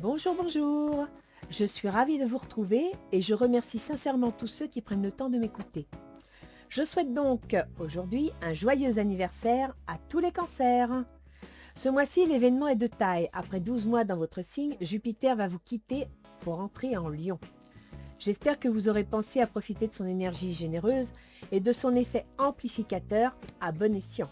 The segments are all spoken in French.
Bonjour, bonjour. Je suis ravie de vous retrouver et je remercie sincèrement tous ceux qui prennent le temps de m'écouter. Je souhaite donc aujourd'hui un joyeux anniversaire à tous les cancers. Ce mois-ci, l'événement est de taille. Après 12 mois dans votre signe, Jupiter va vous quitter pour entrer en Lion. J'espère que vous aurez pensé à profiter de son énergie généreuse et de son effet amplificateur à bon escient.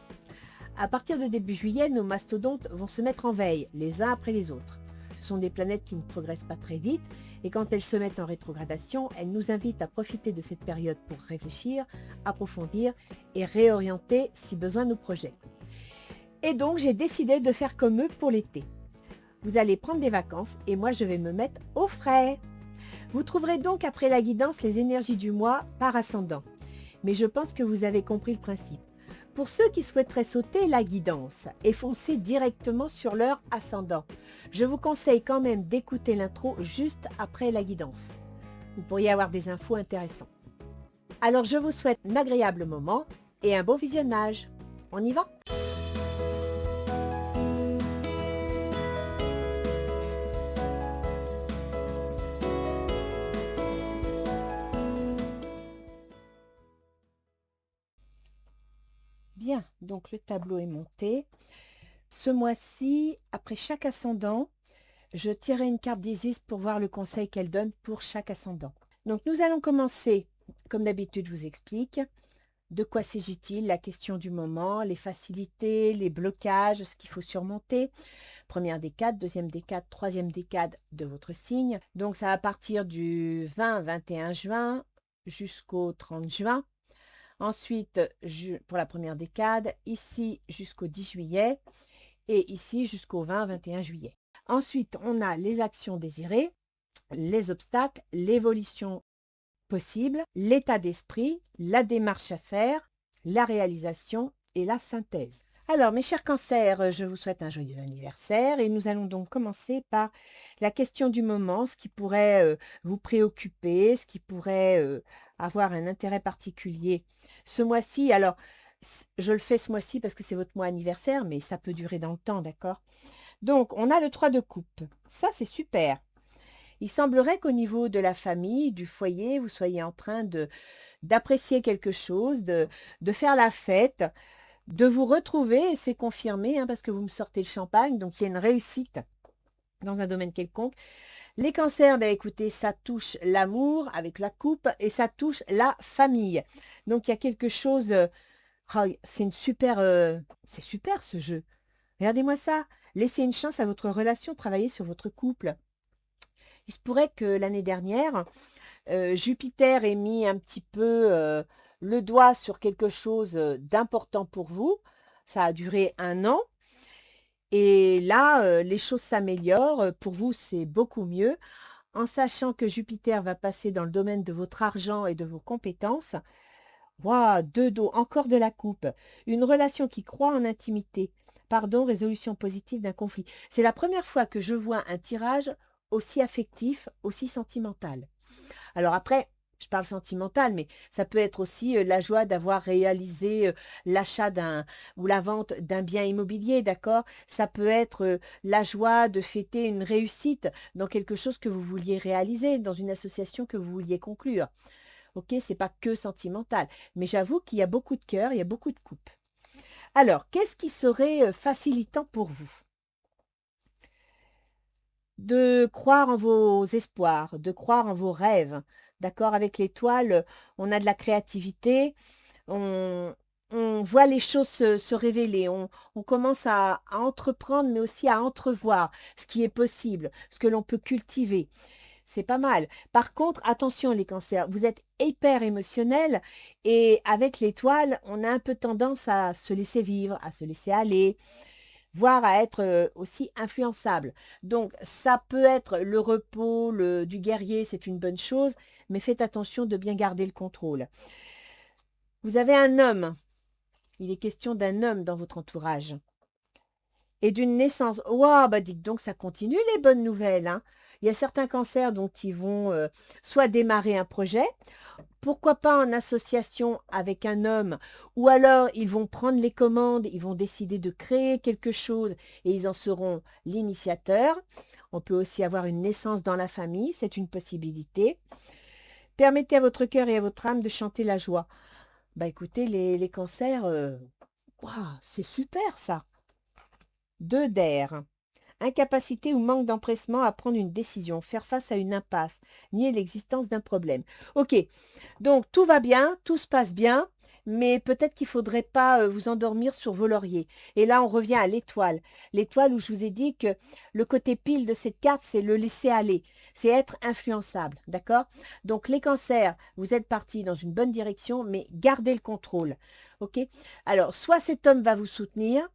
À partir de début juillet, nos mastodontes vont se mettre en veille, les uns après les autres. Ce sont des planètes qui ne progressent pas très vite et quand elles se mettent en rétrogradation, elles nous invitent à profiter de cette période pour réfléchir, approfondir et réorienter si besoin nos projets. Et donc j'ai décidé de faire comme eux pour l'été. Vous allez prendre des vacances et moi je vais me mettre au frais. Vous trouverez donc après la guidance les énergies du mois par ascendant. Mais je pense que vous avez compris le principe. Pour ceux qui souhaiteraient sauter la guidance et foncer directement sur leur ascendant, je vous conseille quand même d'écouter l'intro juste après la guidance. Vous pourriez avoir des infos intéressantes. Alors je vous souhaite un agréable moment et un bon visionnage. On y va ? Bien, donc le tableau est monté. Ce mois-ci, après chaque ascendant, je tirerai une carte d'Isis pour voir le conseil qu'elle donne pour chaque ascendant. Donc nous allons commencer, comme d'habitude je vous explique, de quoi s'agit-il, la question du moment, les facilités, les blocages, ce qu'il faut surmonter. Première décade, deuxième décade, troisième décade de votre signe. Donc ça va partir du 20-21 juin jusqu'au 30 juin. Ensuite, pour la première décade, ici jusqu'au 10 juillet et ici jusqu'au 20-21 juillet. Ensuite, on a les actions désirées, les obstacles, l'évolution possible, l'état d'esprit, la démarche à faire, la réalisation et la synthèse. Alors, mes chers cancers, je vous souhaite un joyeux anniversaire et nous allons donc commencer par la question du moment, ce qui pourrait vous préoccuper, ce qui pourrait avoir un intérêt particulier ce mois-ci. Alors, je le fais ce mois-ci parce que c'est votre mois anniversaire, mais ça peut durer dans le temps, d'accord ? Donc, on a le 3 de coupe. Ça, c'est super. Il semblerait qu'au niveau de la famille, du foyer, vous soyez en train d'apprécier quelque chose, de faire la fête, de vous retrouver, et c'est confirmé, hein, parce que vous me sortez le champagne, donc il y a une réussite dans un domaine quelconque. Les cancers, ben écoutez, ça touche l'amour avec la coupe et ça touche la famille. Donc il y a quelque chose, c'est c'est super ce jeu. Regardez-moi ça, laissez une chance à votre relation, travaillez sur votre couple. Il se pourrait que l'année dernière, Jupiter ait mis un petit peu le doigt sur quelque chose d'important pour vous. Ça a duré 1 an. Et là, les choses s'améliorent. Pour vous, c'est beaucoup mieux. En sachant que Jupiter va passer dans le domaine de votre argent et de vos compétences. Waouh, 2 dos, encore de la coupe. Une relation qui croît en intimité. Pardon, résolution positive d'un conflit. C'est la première fois que je vois un tirage aussi affectif, aussi sentimental. Alors après, je parle sentimental, mais ça peut être aussi la joie d'avoir réalisé l'achat ou la vente d'un bien immobilier, d'accord? Ça peut être la joie de fêter une réussite dans quelque chose que vous vouliez réaliser, dans une association que vous vouliez conclure. Ok, c'est pas que sentimental, mais j'avoue qu'il y a beaucoup de cœur, il y a beaucoup de coupes. Alors, qu'est-ce qui serait facilitant pour vous? De croire en vos espoirs, de croire en vos rêves. D'accord? Avec l'étoile, on a de la créativité, on, on voit les choses se révéler, on commence à entreprendre, mais aussi à entrevoir ce qui est possible, ce que l'on peut cultiver. C'est pas mal. Par contre, attention les cancers, vous êtes hyper émotionnel et avec l'étoile, on a un peu tendance à se laisser vivre, à se laisser aller, voire à être aussi influençable. Donc, ça peut être le repos du guerrier, c'est une bonne chose, mais faites attention de bien garder le contrôle. Vous avez un homme, il est question d'un homme dans votre entourage. Et d'une naissance. Waouh, bah dites donc, ça continue les bonnes nouvelles, hein. Il y a certains cancers donc qui vont soit démarrer un projet, pourquoi pas en association avec un homme, ou alors ils vont prendre les commandes, ils vont décider de créer quelque chose et ils en seront l'initiateur. On peut aussi avoir une naissance dans la famille, c'est une possibilité. Permettez à votre cœur et à votre âme de chanter la joie. Bah écoutez, les cancers, waouh, c'est super ça. 2 d'air. Incapacité ou manque d'empressement à prendre une décision, faire face à une impasse, nier l'existence d'un problème. Ok, donc tout va bien, tout se passe bien, mais peut-être qu'il ne faudrait pas vous endormir sur vos lauriers. Et là, on revient à l'étoile. L'étoile où je vous ai dit que le côté pile de cette carte, c'est le laisser aller, c'est être influençable, d'accord? Donc les cancers, vous êtes partis dans une bonne direction, mais gardez le contrôle, ok? Alors, soit cet homme va vous soutenir,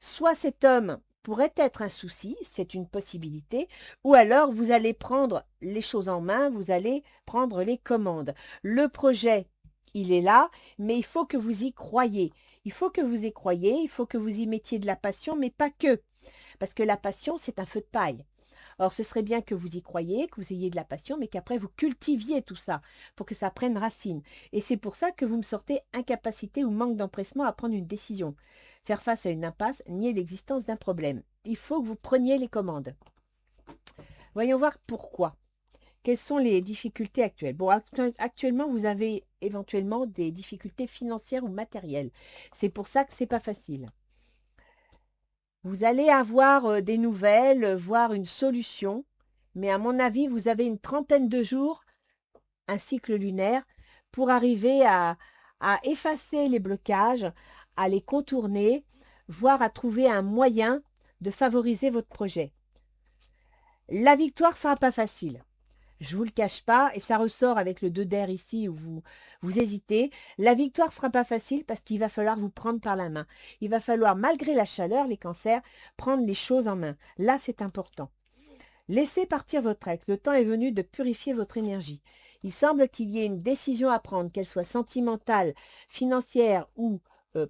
soit cet homme pourrait être un souci, c'est une possibilité, ou alors vous allez prendre les choses en main, vous allez prendre les commandes. Le projet, il est là, mais il faut que vous y croyiez. Il faut que vous y croyiez, il faut que vous y mettiez de la passion, mais pas que. Parce que la passion, c'est un feu de paille. Or, ce serait bien que vous y croyiez, que vous ayez de la passion, mais qu'après vous cultiviez tout ça pour que ça prenne racine. Et c'est pour ça que vous me sortez incapacité ou manque d'empressement à prendre une décision. Faire face à une impasse, nier l'existence d'un problème. Il faut que vous preniez les commandes. Voyons voir pourquoi. Quelles sont les difficultés actuelles? Bon, actuellement, vous avez éventuellement des difficultés financières ou matérielles. C'est pour ça que ce n'est pas facile. Vous allez avoir des nouvelles, voire une solution, mais à mon avis, vous avez une trentaine de jours, un cycle lunaire, pour arriver à effacer les blocages, à les contourner, voire à trouver un moyen de favoriser votre projet. La victoire ne sera pas facile. Je ne vous le cache pas, et ça ressort avec le 2 d'air ici où vous hésitez. La victoire ne sera pas facile parce qu'il va falloir vous prendre par la main. Il va falloir, malgré la chaleur, les cancers, prendre les choses en main. Là, c'est important. Laissez partir votre ex. Le temps est venu de purifier votre énergie. Il semble qu'il y ait une décision à prendre, qu'elle soit sentimentale, financière ou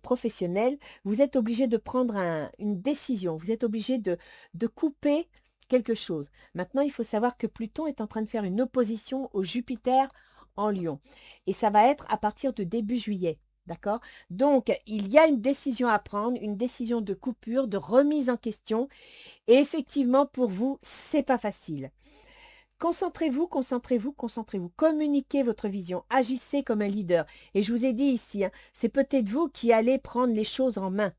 professionnelle. Vous êtes obligé de prendre une décision. Vous êtes obligé de couper quelque chose. Maintenant, il faut savoir que Pluton est en train de faire une opposition au Jupiter en Lion. Et ça va être à partir de début juillet. D'accord? Donc, il y a une décision à prendre, une décision de coupure, de remise en question. Et effectivement, pour vous, c'est pas facile. Concentrez-vous, concentrez-vous, concentrez-vous. Communiquez votre vision. Agissez comme un leader. Et je vous ai dit ici, c'est peut-être vous qui allez prendre les choses en main.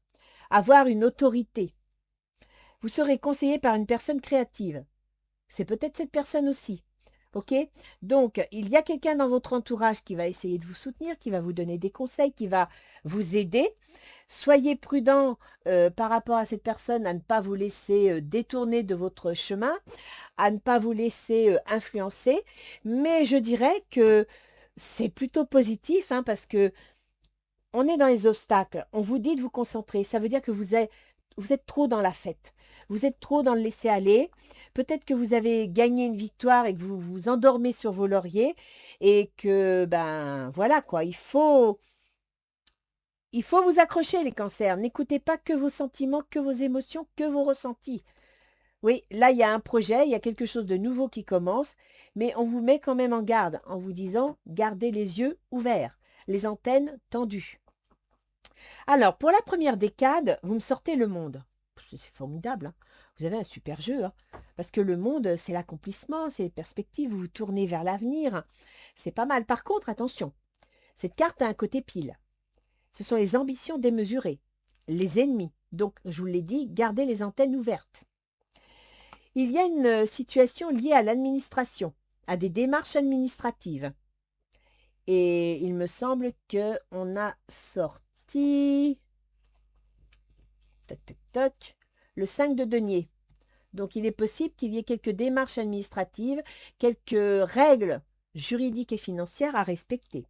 Avoir une autorité. Vous serez conseillé par une personne créative. C'est peut-être cette personne aussi. OK? Donc, il y a quelqu'un dans votre entourage qui va essayer de vous soutenir, qui va vous donner des conseils, qui va vous aider. Soyez prudent par rapport à cette personne, à ne pas vous laisser détourner de votre chemin, à ne pas vous laisser influencer. Mais je dirais que c'est plutôt positif parce que on est dans les obstacles. On vous dit de vous concentrer. Ça veut dire que vous êtes trop dans la fête. Vous êtes trop dans le laisser-aller. Peut-être que vous avez gagné une victoire et que vous vous endormez sur vos lauriers et que, ben voilà quoi, il faut vous accrocher les cancers. N'écoutez pas que vos sentiments, que vos émotions, que vos ressentis. Oui, là, il y a un projet, il y a quelque chose de nouveau qui commence, mais on vous met quand même en garde en vous disant, gardez les yeux ouverts, les antennes tendues. Alors, pour la première décade, vous me sortez le monde. C'est formidable, hein. Vous avez un super jeu, hein. Parce que le monde, c'est l'accomplissement, c'est les perspectives, vous vous tournez vers l'avenir. C'est pas mal. Par contre, attention, cette carte a un côté pile. Ce sont les ambitions démesurées, les ennemis. Donc, je vous l'ai dit, gardez les antennes ouvertes. Il y a une situation liée à l'administration, à des démarches administratives. Et il me semble qu'on a sorti toc, toc, toc, le 5 de denier. Donc, il est possible qu'il y ait quelques démarches administratives, quelques règles juridiques et financières à respecter.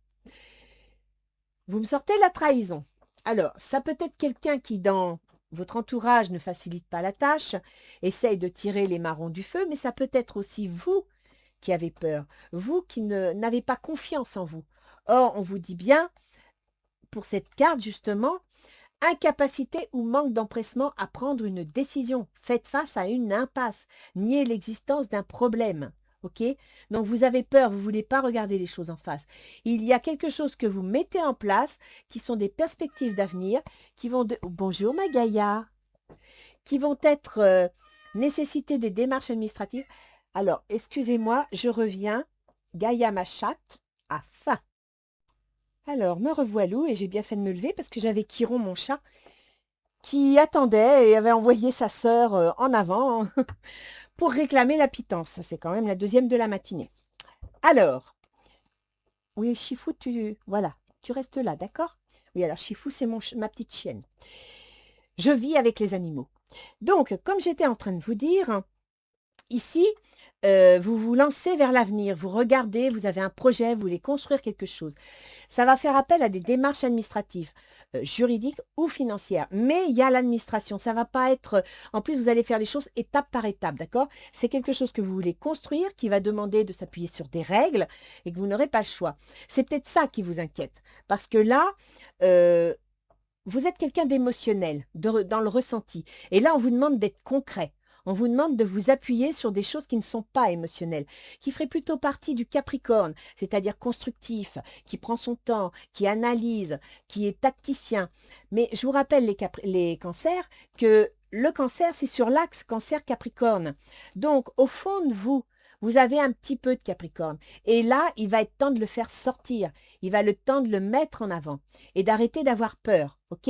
Vous me sortez la trahison. Alors, ça peut être quelqu'un qui, dans votre entourage, ne facilite pas la tâche, essaye de tirer les marrons du feu, mais ça peut être aussi vous qui avez peur, vous qui n'avez pas confiance en vous. Or, on vous dit bien, pour cette carte justement, incapacité ou manque d'empressement à prendre une décision. Faites face à une impasse. Niez l'existence d'un problème. OK? Donc, vous avez peur, vous ne voulez pas regarder les choses en face. Il y a quelque chose que vous mettez en place qui sont des perspectives d'avenir qui vont... Bonjour, ma Gaïa! Qui vont être Nécessité des démarches administratives. Alors, excusez-moi, je reviens. Gaïa, ma chatte, a faim. Alors, me revoilà et j'ai bien fait de me lever parce que j'avais Chiron, mon chat, qui attendait et avait envoyé sa sœur en avant pour réclamer la pitance. Ça, c'est quand même la deuxième de la matinée. Alors, oui, Chifou, voilà, tu restes là, d'accord? Oui, alors Chifou, c'est ma petite chienne. Je vis avec les animaux. Donc, comme j'étais en train de vous dire, ici, vous vous lancez vers l'avenir, vous regardez, vous avez un projet, vous voulez construire quelque chose. Ça va faire appel à des démarches administratives, juridiques ou financières. Mais il y a l'administration, ça ne va pas être... En plus, vous allez faire les choses étape par étape, d'accord? C'est quelque chose que vous voulez construire, qui va demander de s'appuyer sur des règles et que vous n'aurez pas le choix. C'est peut-être ça qui vous inquiète. Parce que là, vous êtes quelqu'un d'émotionnel, dans le ressenti. Et là, on vous demande d'être concret. On vous demande de vous appuyer sur des choses qui ne sont pas émotionnelles, qui feraient plutôt partie du Capricorne, c'est-à-dire constructif, qui prend son temps, qui analyse, qui est tacticien. Mais je vous rappelle, les cancers, que le cancer, c'est sur l'axe cancer-capricorne. Donc, au fond de vous, vous avez un petit peu de Capricorne. Et là, il va être temps de le faire sortir. Il va le temps de le mettre en avant et d'arrêter d'avoir peur. OK?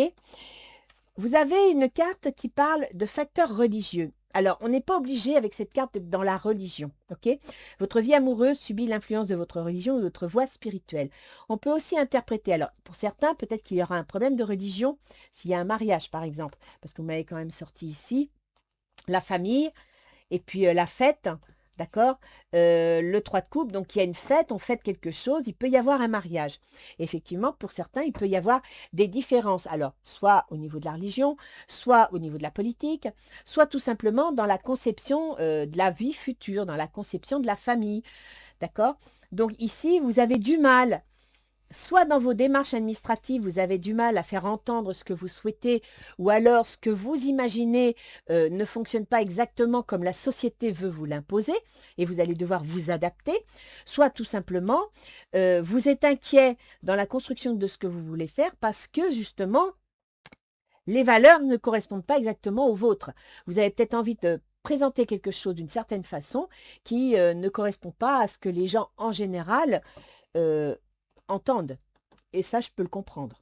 Vous avez une carte qui parle de facteurs religieux. Alors, on n'est pas obligé avec cette carte d'être dans la religion, ok? Votre vie amoureuse subit l'influence de votre religion ou de votre voie spirituelle. On peut aussi interpréter, alors pour certains, peut-être qu'il y aura un problème de religion s'il y a un mariage, par exemple, parce que vous m'avez quand même sorti ici, la famille, et puis la fête, d'accord? Le 3 de coupe, donc il y a une fête, on fête quelque chose, il peut y avoir un mariage. Effectivement, pour certains, il peut y avoir des différences. Alors, soit au niveau de la religion, soit au niveau de la politique, soit tout simplement dans la conception de la vie future, dans la conception de la famille, d'accord? Donc ici, vous avez du mal. Soit dans vos démarches administratives, vous avez du mal à faire entendre ce que vous souhaitez, ou alors ce que vous imaginez ne fonctionne pas exactement comme la société veut vous l'imposer, et vous allez devoir vous adapter. Soit tout simplement, vous êtes inquiet dans la construction de ce que vous voulez faire parce que justement, les valeurs ne correspondent pas exactement aux vôtres. Vous avez peut-être envie de présenter quelque chose d'une certaine façon qui ne correspond pas à ce que les gens en général entendent. Et ça, je peux le comprendre.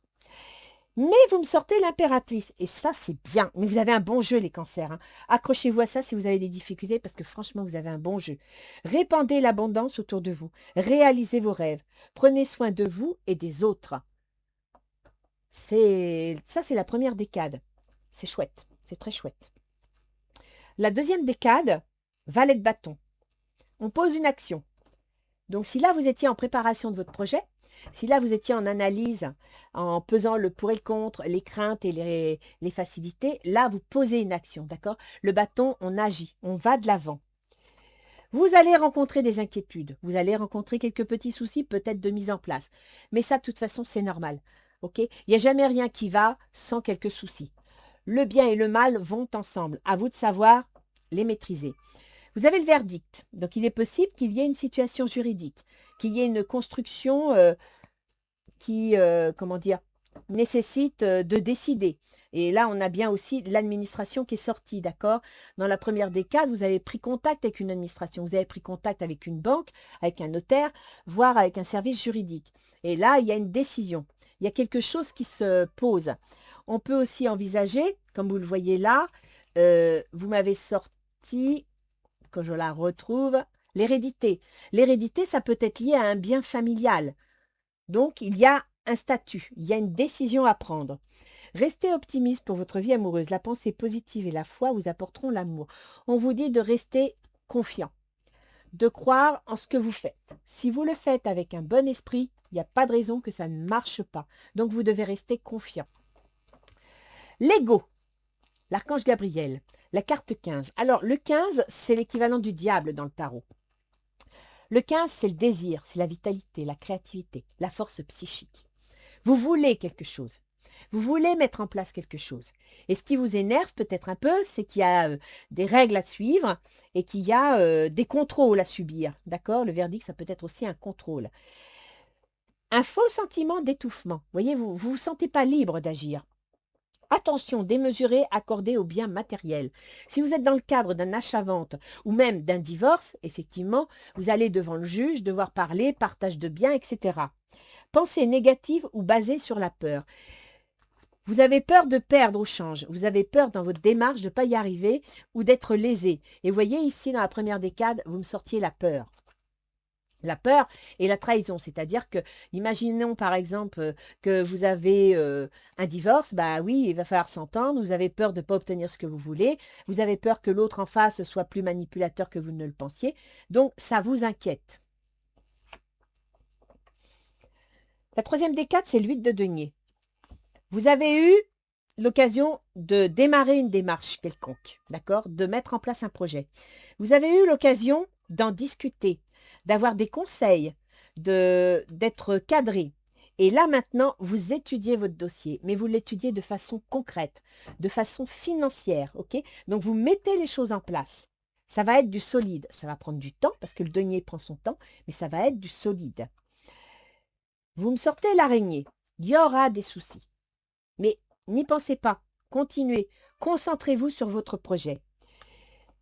Mais vous me sortez l'impératrice. Et ça, c'est bien. Mais vous avez un bon jeu, les cancers, hein. Accrochez-vous à ça si vous avez des difficultés, parce que franchement, vous avez un bon jeu. Répandez l'abondance autour de vous. Réalisez vos rêves. Prenez soin de vous et des autres. Ça, c'est la première décade. C'est chouette. C'est très chouette. La deuxième décade, valet de bâton. On pose une action. Donc, si là, vous étiez en préparation de votre projet, si là, vous étiez en analyse, en pesant le pour et le contre, les craintes et les facilités, là, vous posez une action, d'accord? Le bâton, on agit, on va de l'avant. Vous allez rencontrer des inquiétudes, vous allez rencontrer quelques petits soucis, peut-être de mise en place. Mais ça, de toute façon, c'est normal, ok? Il n'y a jamais rien qui va sans quelques soucis. Le bien et le mal vont ensemble. À vous de savoir les maîtriser. Vous avez le verdict. Donc, il est possible qu'il y ait une situation juridique, qu'il y ait une construction qui, comment dire, nécessite de décider. Et là, on a bien aussi l'administration qui est sortie, d'accord? Dans la première des cas, vous avez pris contact avec une administration, vous avez pris contact avec une banque, avec un notaire, voire avec un service juridique. Et là, il y a une décision. Il y a quelque chose qui se pose. On peut aussi envisager, comme vous le voyez là, vous m'avez sorti, que je la retrouve, l'hérédité. L'hérédité, ça peut être lié à un bien familial. Donc, il y a un statut, il y a une décision à prendre. Restez optimiste pour votre vie amoureuse. La pensée positive et la foi vous apporteront l'amour. On vous dit de rester confiant, de croire en ce que vous faites. Si vous le faites avec un bon esprit, il n'y a pas de raison que ça ne marche pas. Donc, vous devez rester confiant. L'ego, l'archange Gabriel, la carte 15. Alors, le 15, c'est l'équivalent du diable dans le tarot. Le 15, c'est le désir, c'est la vitalité, la créativité, la force psychique. Vous voulez quelque chose. Vous voulez mettre en place quelque chose. Et ce qui vous énerve peut-être un peu, c'est qu'il y a des règles à suivre et qu'il y a des contrôles à subir. D'accord? Le verdict, ça peut être aussi un contrôle. Un faux sentiment d'étouffement. Vous voyez, vous ne vous sentez pas libre d'agir. Attention démesurée accordée aux biens matériels. Si vous êtes dans le cadre d'un achat-vente ou même d'un divorce, effectivement, vous allez devant le juge, devoir parler, partage de biens, etc. Pensée négative ou basée sur la peur. Vous avez peur de perdre au change. Vous avez peur dans votre démarche de ne pas y arriver ou d'être lésé. Et vous voyez ici, dans la première décade, vous me sortiez la peur. La peur et la trahison, c'est-à-dire que, imaginons par exemple que vous avez un divorce, bah oui, il va falloir s'entendre, vous avez peur de ne pas obtenir ce que vous voulez, vous avez peur que l'autre en face soit plus manipulateur que vous ne le pensiez, donc ça vous inquiète. La troisième décade, c'est l'huile de denier. Vous avez eu l'occasion de démarrer une démarche quelconque, d'accord, de mettre en place un projet. Vous avez eu l'occasion d'en discuter, d'avoir des conseils, d'être cadré. Et là maintenant, vous étudiez votre dossier, mais vous l'étudiez de façon concrète, de façon financière, ok? Donc vous mettez les choses en place. Ça va être du solide, ça va prendre du temps parce que le denier prend son temps, mais ça va être du solide. Vous me sortez l'araignée, il y aura des soucis. Mais n'y pensez pas, continuez, concentrez-vous sur votre projet.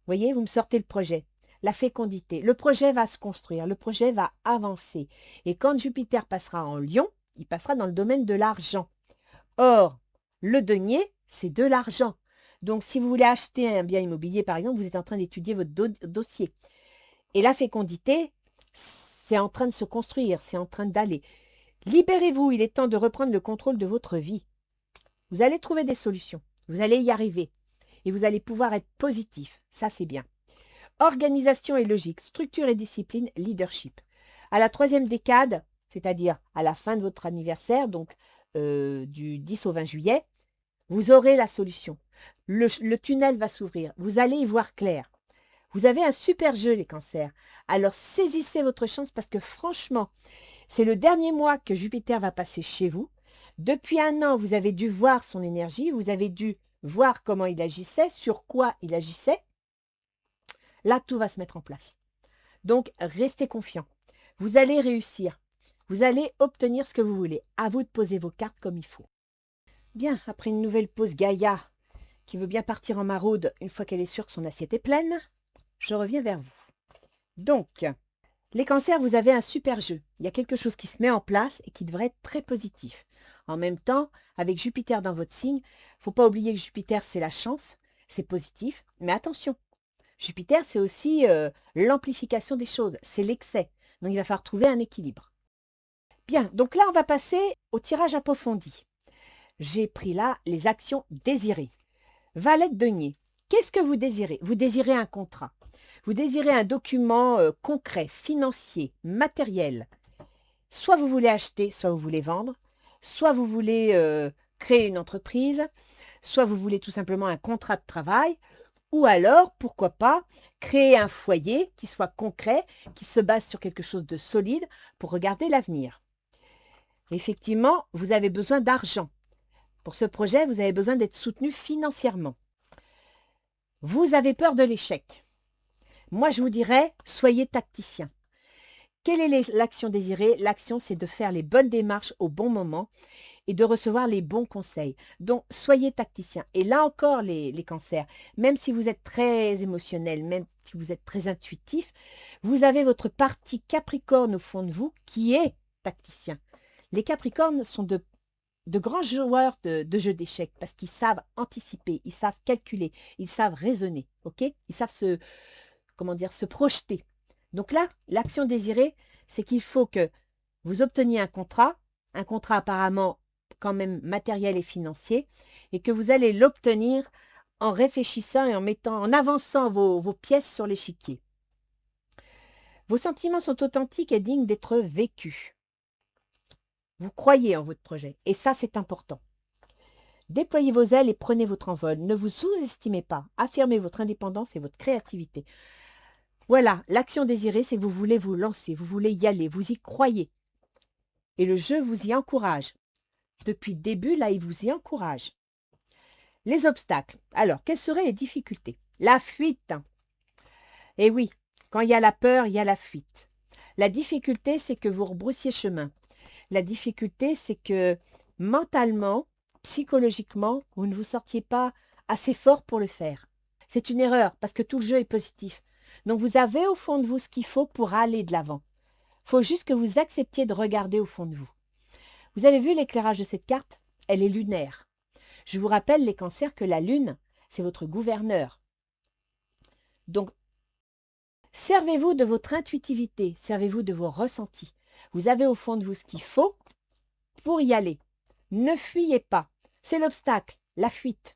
Voyez, vous me sortez le projet, la fécondité. Le projet va se construire, le projet va avancer. Et quand Jupiter passera en Lion, il passera dans le domaine de l'argent. Or, le denier, c'est de l'argent. Donc, si vous voulez acheter un bien immobilier, par exemple, vous êtes en train d'étudier votre dossier. Et la fécondité, c'est en train de se construire, c'est en train d'aller. Libérez-vous, il est temps de reprendre le contrôle de votre vie. Vous allez trouver des solutions, vous allez y arriver et vous allez pouvoir être positif, ça c'est bien. Organisation et logique, structure et discipline, leadership. À la troisième décade, c'est-à-dire à la fin de votre anniversaire, donc du 10 au 20 juillet, vous aurez la solution. Le tunnel va s'ouvrir, vous allez y voir clair. Vous avez un super jeu les cancers, alors saisissez votre chance parce que franchement, c'est le dernier mois que Jupiter va passer chez vous. Depuis un an, vous avez dû voir son énergie, vous avez dû voir comment il agissait, sur quoi il agissait. Là, tout va se mettre en place. Donc, restez confiants. Vous allez réussir. Vous allez obtenir ce que vous voulez. À vous de poser vos cartes comme il faut. Bien, après une nouvelle pause Gaïa, qui veut bien partir en maraude une fois qu'elle est sûre que son assiette est pleine, je reviens vers vous. Donc, les cancers, vous avez un super jeu. Il y a quelque chose qui se met en place et qui devrait être très positif. En même temps, avec Jupiter dans votre signe, il ne faut pas oublier que Jupiter, c'est la chance, c'est positif, mais attention, Jupiter, c'est aussi l'amplification des choses, c'est l'excès. Donc, il va falloir trouver un équilibre. Bien, donc là, on va passer au tirage approfondi. J'ai pris là les actions désirées. Valet de denier, qu'est-ce que vous désirez? Vous désirez un contrat. Vous désirez un document concret, financier, matériel. Soit vous voulez acheter, soit vous voulez vendre, soit vous voulez créer une entreprise, soit vous voulez tout simplement un contrat de travail, ou alors, pourquoi pas, créer un foyer qui soit concret, qui se base sur quelque chose de solide pour regarder l'avenir. Effectivement, vous avez besoin d'argent. Pour ce projet, vous avez besoin d'être soutenu financièrement. Vous avez peur de l'échec. Moi, je vous dirais, soyez tacticien. Quelle est l'action désirée? L'action, c'est de faire les bonnes démarches au bon moment et de recevoir les bons conseils. Donc, soyez tacticien. Et là encore, les cancers, même si vous êtes très émotionnel, même si vous êtes très intuitif, vous avez votre partie Capricorne au fond de vous qui est tacticien. Les Capricornes sont de grands joueurs de jeux d'échecs parce qu'ils savent anticiper, ils savent calculer, ils savent raisonner, ok? Ils savent se projeter. Donc là, l'action désirée, c'est qu'il faut que vous obteniez un contrat apparemment quand même matériel et financier, et que vous allez l'obtenir en réfléchissant et en avançant vos pièces sur l'échiquier. Vos sentiments sont authentiques et dignes d'être vécus. Vous croyez en votre projet, et ça, c'est important. Déployez vos ailes et prenez votre envol. Ne vous sous-estimez pas. Affirmez votre indépendance et votre créativité. Voilà, l'action désirée, c'est que vous voulez vous lancer, vous voulez y aller, vous y croyez. Et le jeu vous y encourage. Depuis le début, là, il vous y encourage. Les obstacles. Alors, quelles seraient les difficultés? La fuite. Eh oui, quand il y a la peur, il y a la fuite. La difficulté, c'est que vous rebroussiez chemin. La difficulté, c'est que mentalement, psychologiquement, vous ne vous sortiez pas assez fort pour le faire. C'est une erreur parce que tout le jeu est positif. Donc vous avez au fond de vous ce qu'il faut pour aller de l'avant. Il faut juste que vous acceptiez de regarder au fond de vous. Vous avez vu l'éclairage de cette carte? Elle est lunaire. Je vous rappelle, les cancers, que la lune, c'est votre gouverneur. Donc, servez-vous de votre intuitivité, servez-vous de vos ressentis. Vous avez au fond de vous ce qu'il faut pour y aller. Ne fuyez pas. C'est l'obstacle, la fuite.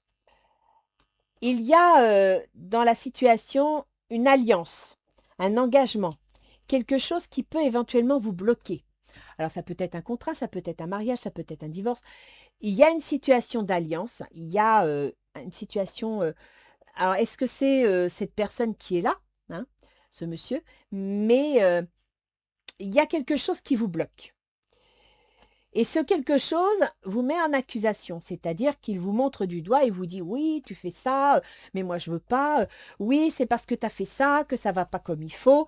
Il y a dans la situation une alliance, un engagement, quelque chose qui peut éventuellement vous bloquer. Alors ça peut être un contrat, ça peut être un mariage, ça peut être un divorce. Il y a une situation d'alliance, il y a une situation... alors est-ce que c'est cette personne qui est là, hein, ce monsieur? Mais il y a quelque chose qui vous bloque. Et ce quelque chose vous met en accusation, c'est-à-dire qu'il vous montre du doigt et vous dit « Oui, tu fais ça, mais moi je veux pas. Oui, c'est parce que tu as fait ça que ça va pas comme il faut. »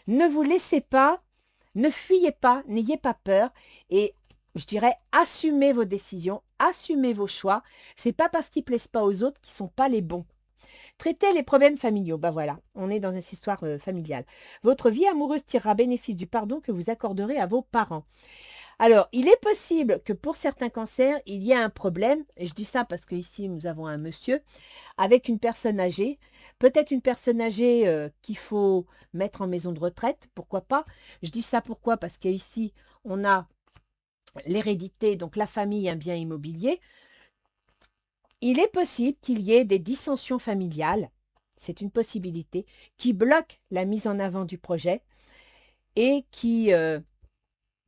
Ne vous laissez pas, ne fuyez pas, n'ayez pas peur et je dirais assumez vos décisions, assumez vos choix. C'est pas parce qu'ils plaisent pas aux autres qu'ils sont pas les bons. Traitez les problèmes familiaux. Ben voilà, on est dans une histoire familiale. Votre vie amoureuse tirera bénéfice du pardon que vous accorderez à vos parents. Alors, il est possible que pour certains cancers, il y ait un problème, et je dis ça parce qu'ici, nous avons un monsieur avec une personne âgée, peut-être une personne âgée qu'il faut mettre en maison de retraite, pourquoi pas. Je dis ça pourquoi? Parce qu'ici, on a l'hérédité, donc la famille, un bien immobilier. Il est possible qu'il y ait des dissensions familiales, c'est une possibilité, qui bloquent la mise en avant du projet et qui...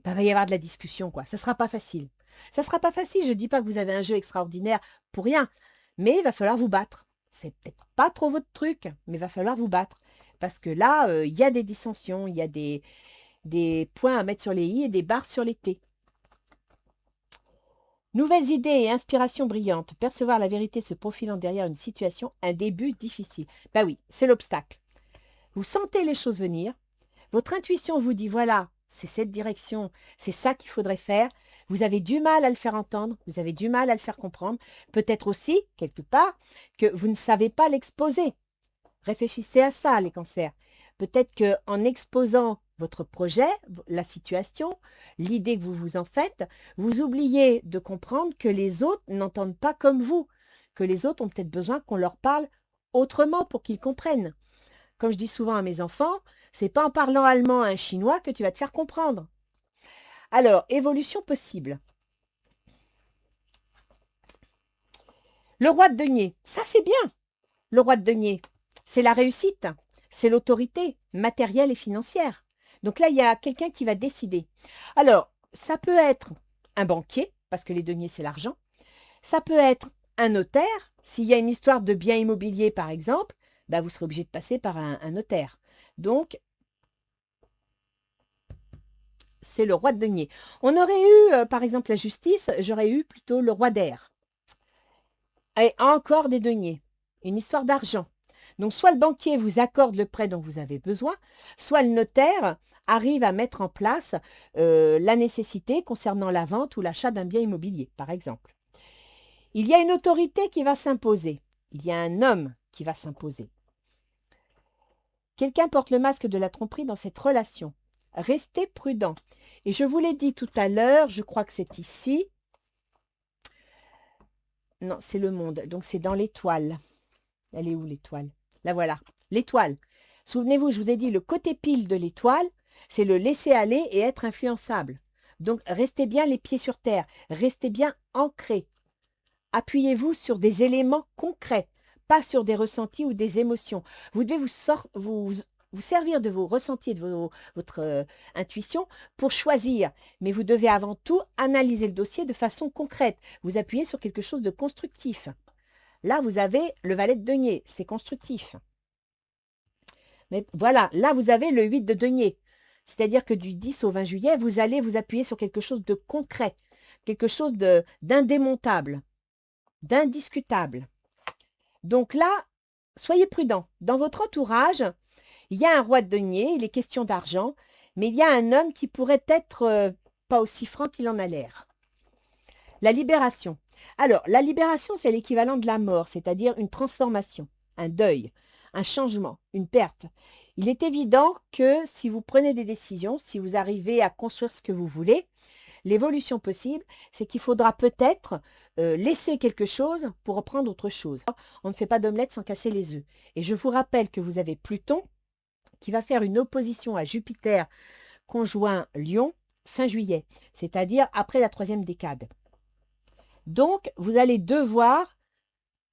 va y avoir de la discussion, quoi. Ça ne sera pas facile. Ça ne sera pas facile. Je ne dis pas que vous avez un jeu extraordinaire pour rien, mais il va falloir vous battre. C'est peut-être pas trop votre truc, mais il va falloir vous battre. Parce que là, il y a des dissensions, il y a des points à mettre sur les i et des barres sur les t. Nouvelles idées et inspirations brillantes. Percevoir la vérité se profilant derrière une situation, un début difficile. Ben oui, c'est l'obstacle. Vous sentez les choses venir. Votre intuition vous dit, voilà, c'est cette direction, c'est ça qu'il faudrait faire. Vous avez du mal à le faire entendre, vous avez du mal à le faire comprendre. Peut-être aussi, quelque part, que vous ne savez pas l'exposer. Réfléchissez à ça, les cancers. Peut-être qu'en exposant votre projet, la situation, l'idée que vous vous en faites, vous oubliez de comprendre que les autres n'entendent pas comme vous, que les autres ont peut-être besoin qu'on leur parle autrement pour qu'ils comprennent. Comme je dis souvent à mes enfants, c'est pas en parlant allemand à un Chinois que tu vas te faire comprendre. Alors, évolution possible. Le roi de denier, ça c'est bien. Le roi de denier, c'est la réussite, c'est l'autorité matérielle et financière. Donc là, il y a quelqu'un qui va décider. Alors, ça peut être un banquier, parce que les deniers, c'est l'argent. Ça peut être un notaire. S'il y a une histoire de bien immobilier, par exemple, bah, vous serez obligé de passer par un notaire. Donc, c'est le roi de denier. On aurait eu, par exemple, la justice, j'aurais eu plutôt le roi d'air. Et encore des deniers. Une histoire d'argent. Donc, soit le banquier vous accorde le prêt dont vous avez besoin, soit le notaire arrive à mettre en place la nécessité concernant la vente ou l'achat d'un bien immobilier, par exemple. Il y a une autorité qui va s'imposer. Il y a un homme qui va s'imposer. Quelqu'un porte le masque de la tromperie dans cette relation. Restez prudent. Et je vous l'ai dit tout à l'heure, je crois que c'est ici. Non, c'est le monde. Donc, c'est dans l'étoile. Elle est où l'étoile? La voilà, l'étoile. Souvenez-vous, je vous ai dit, le côté pile de l'étoile, c'est le laisser aller et être influençable. Donc, restez bien les pieds sur terre. Restez bien ancrés. Appuyez-vous sur des éléments concrets, pas sur des ressentis ou des émotions. Vous devez vous servir de vos ressentis et de votre intuition pour choisir. Mais vous devez avant tout analyser le dossier de façon concrète. Vous appuyez sur quelque chose de constructif. Là, vous avez le valet de denier, c'est constructif. Mais voilà, là, vous avez le 8 de denier. C'est-à-dire que du 10 au 20 juillet, vous allez vous appuyer sur quelque chose de concret, quelque chose d'indémontable, d'indiscutable. Donc là, soyez prudents. Dans votre entourage, il y a un roi de denier, il est question d'argent, mais il y a un homme qui pourrait être pas aussi franc qu'il en a l'air. La libération. Alors, la libération, c'est l'équivalent de la mort, c'est-à-dire une transformation, un deuil, un changement, une perte. Il est évident que si vous prenez des décisions, si vous arrivez à construire ce que vous voulez, l'évolution possible, c'est qu'il faudra peut-être laisser quelque chose pour reprendre autre chose. On ne fait pas d'omelette sans casser les œufs. Et je vous rappelle que vous avez Pluton qui va faire une opposition à Jupiter conjoint Lion fin juillet, c'est-à-dire après la 3e décade. Donc, vous allez devoir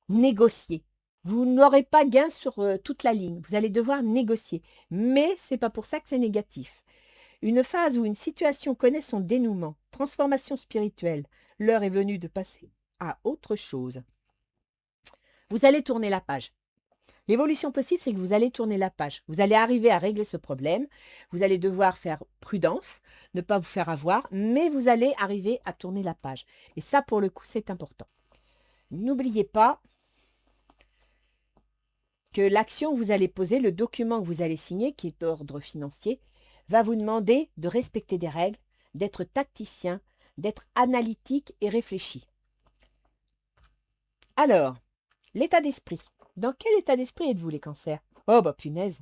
négocier. Vous n'aurez pas gain sur toute la ligne. Vous allez devoir négocier. Mais ce n'est pas pour ça que c'est négatif. Une phase où une situation connaît son dénouement, transformation spirituelle, l'heure est venue de passer à autre chose. Vous allez tourner la page. L'évolution possible, c'est que vous allez tourner la page. Vous allez arriver à régler ce problème. Vous allez devoir faire prudence, ne pas vous faire avoir, mais vous allez arriver à tourner la page. Et ça, pour le coup, c'est important. N'oubliez pas que l'action que vous allez poser, le document que vous allez signer, qui est d'ordre financier, va vous demander de respecter des règles, d'être tacticien, d'être analytique et réfléchi. Alors, l'état d'esprit. Dans quel état d'esprit êtes-vous, les cancers? Oh, bah punaise.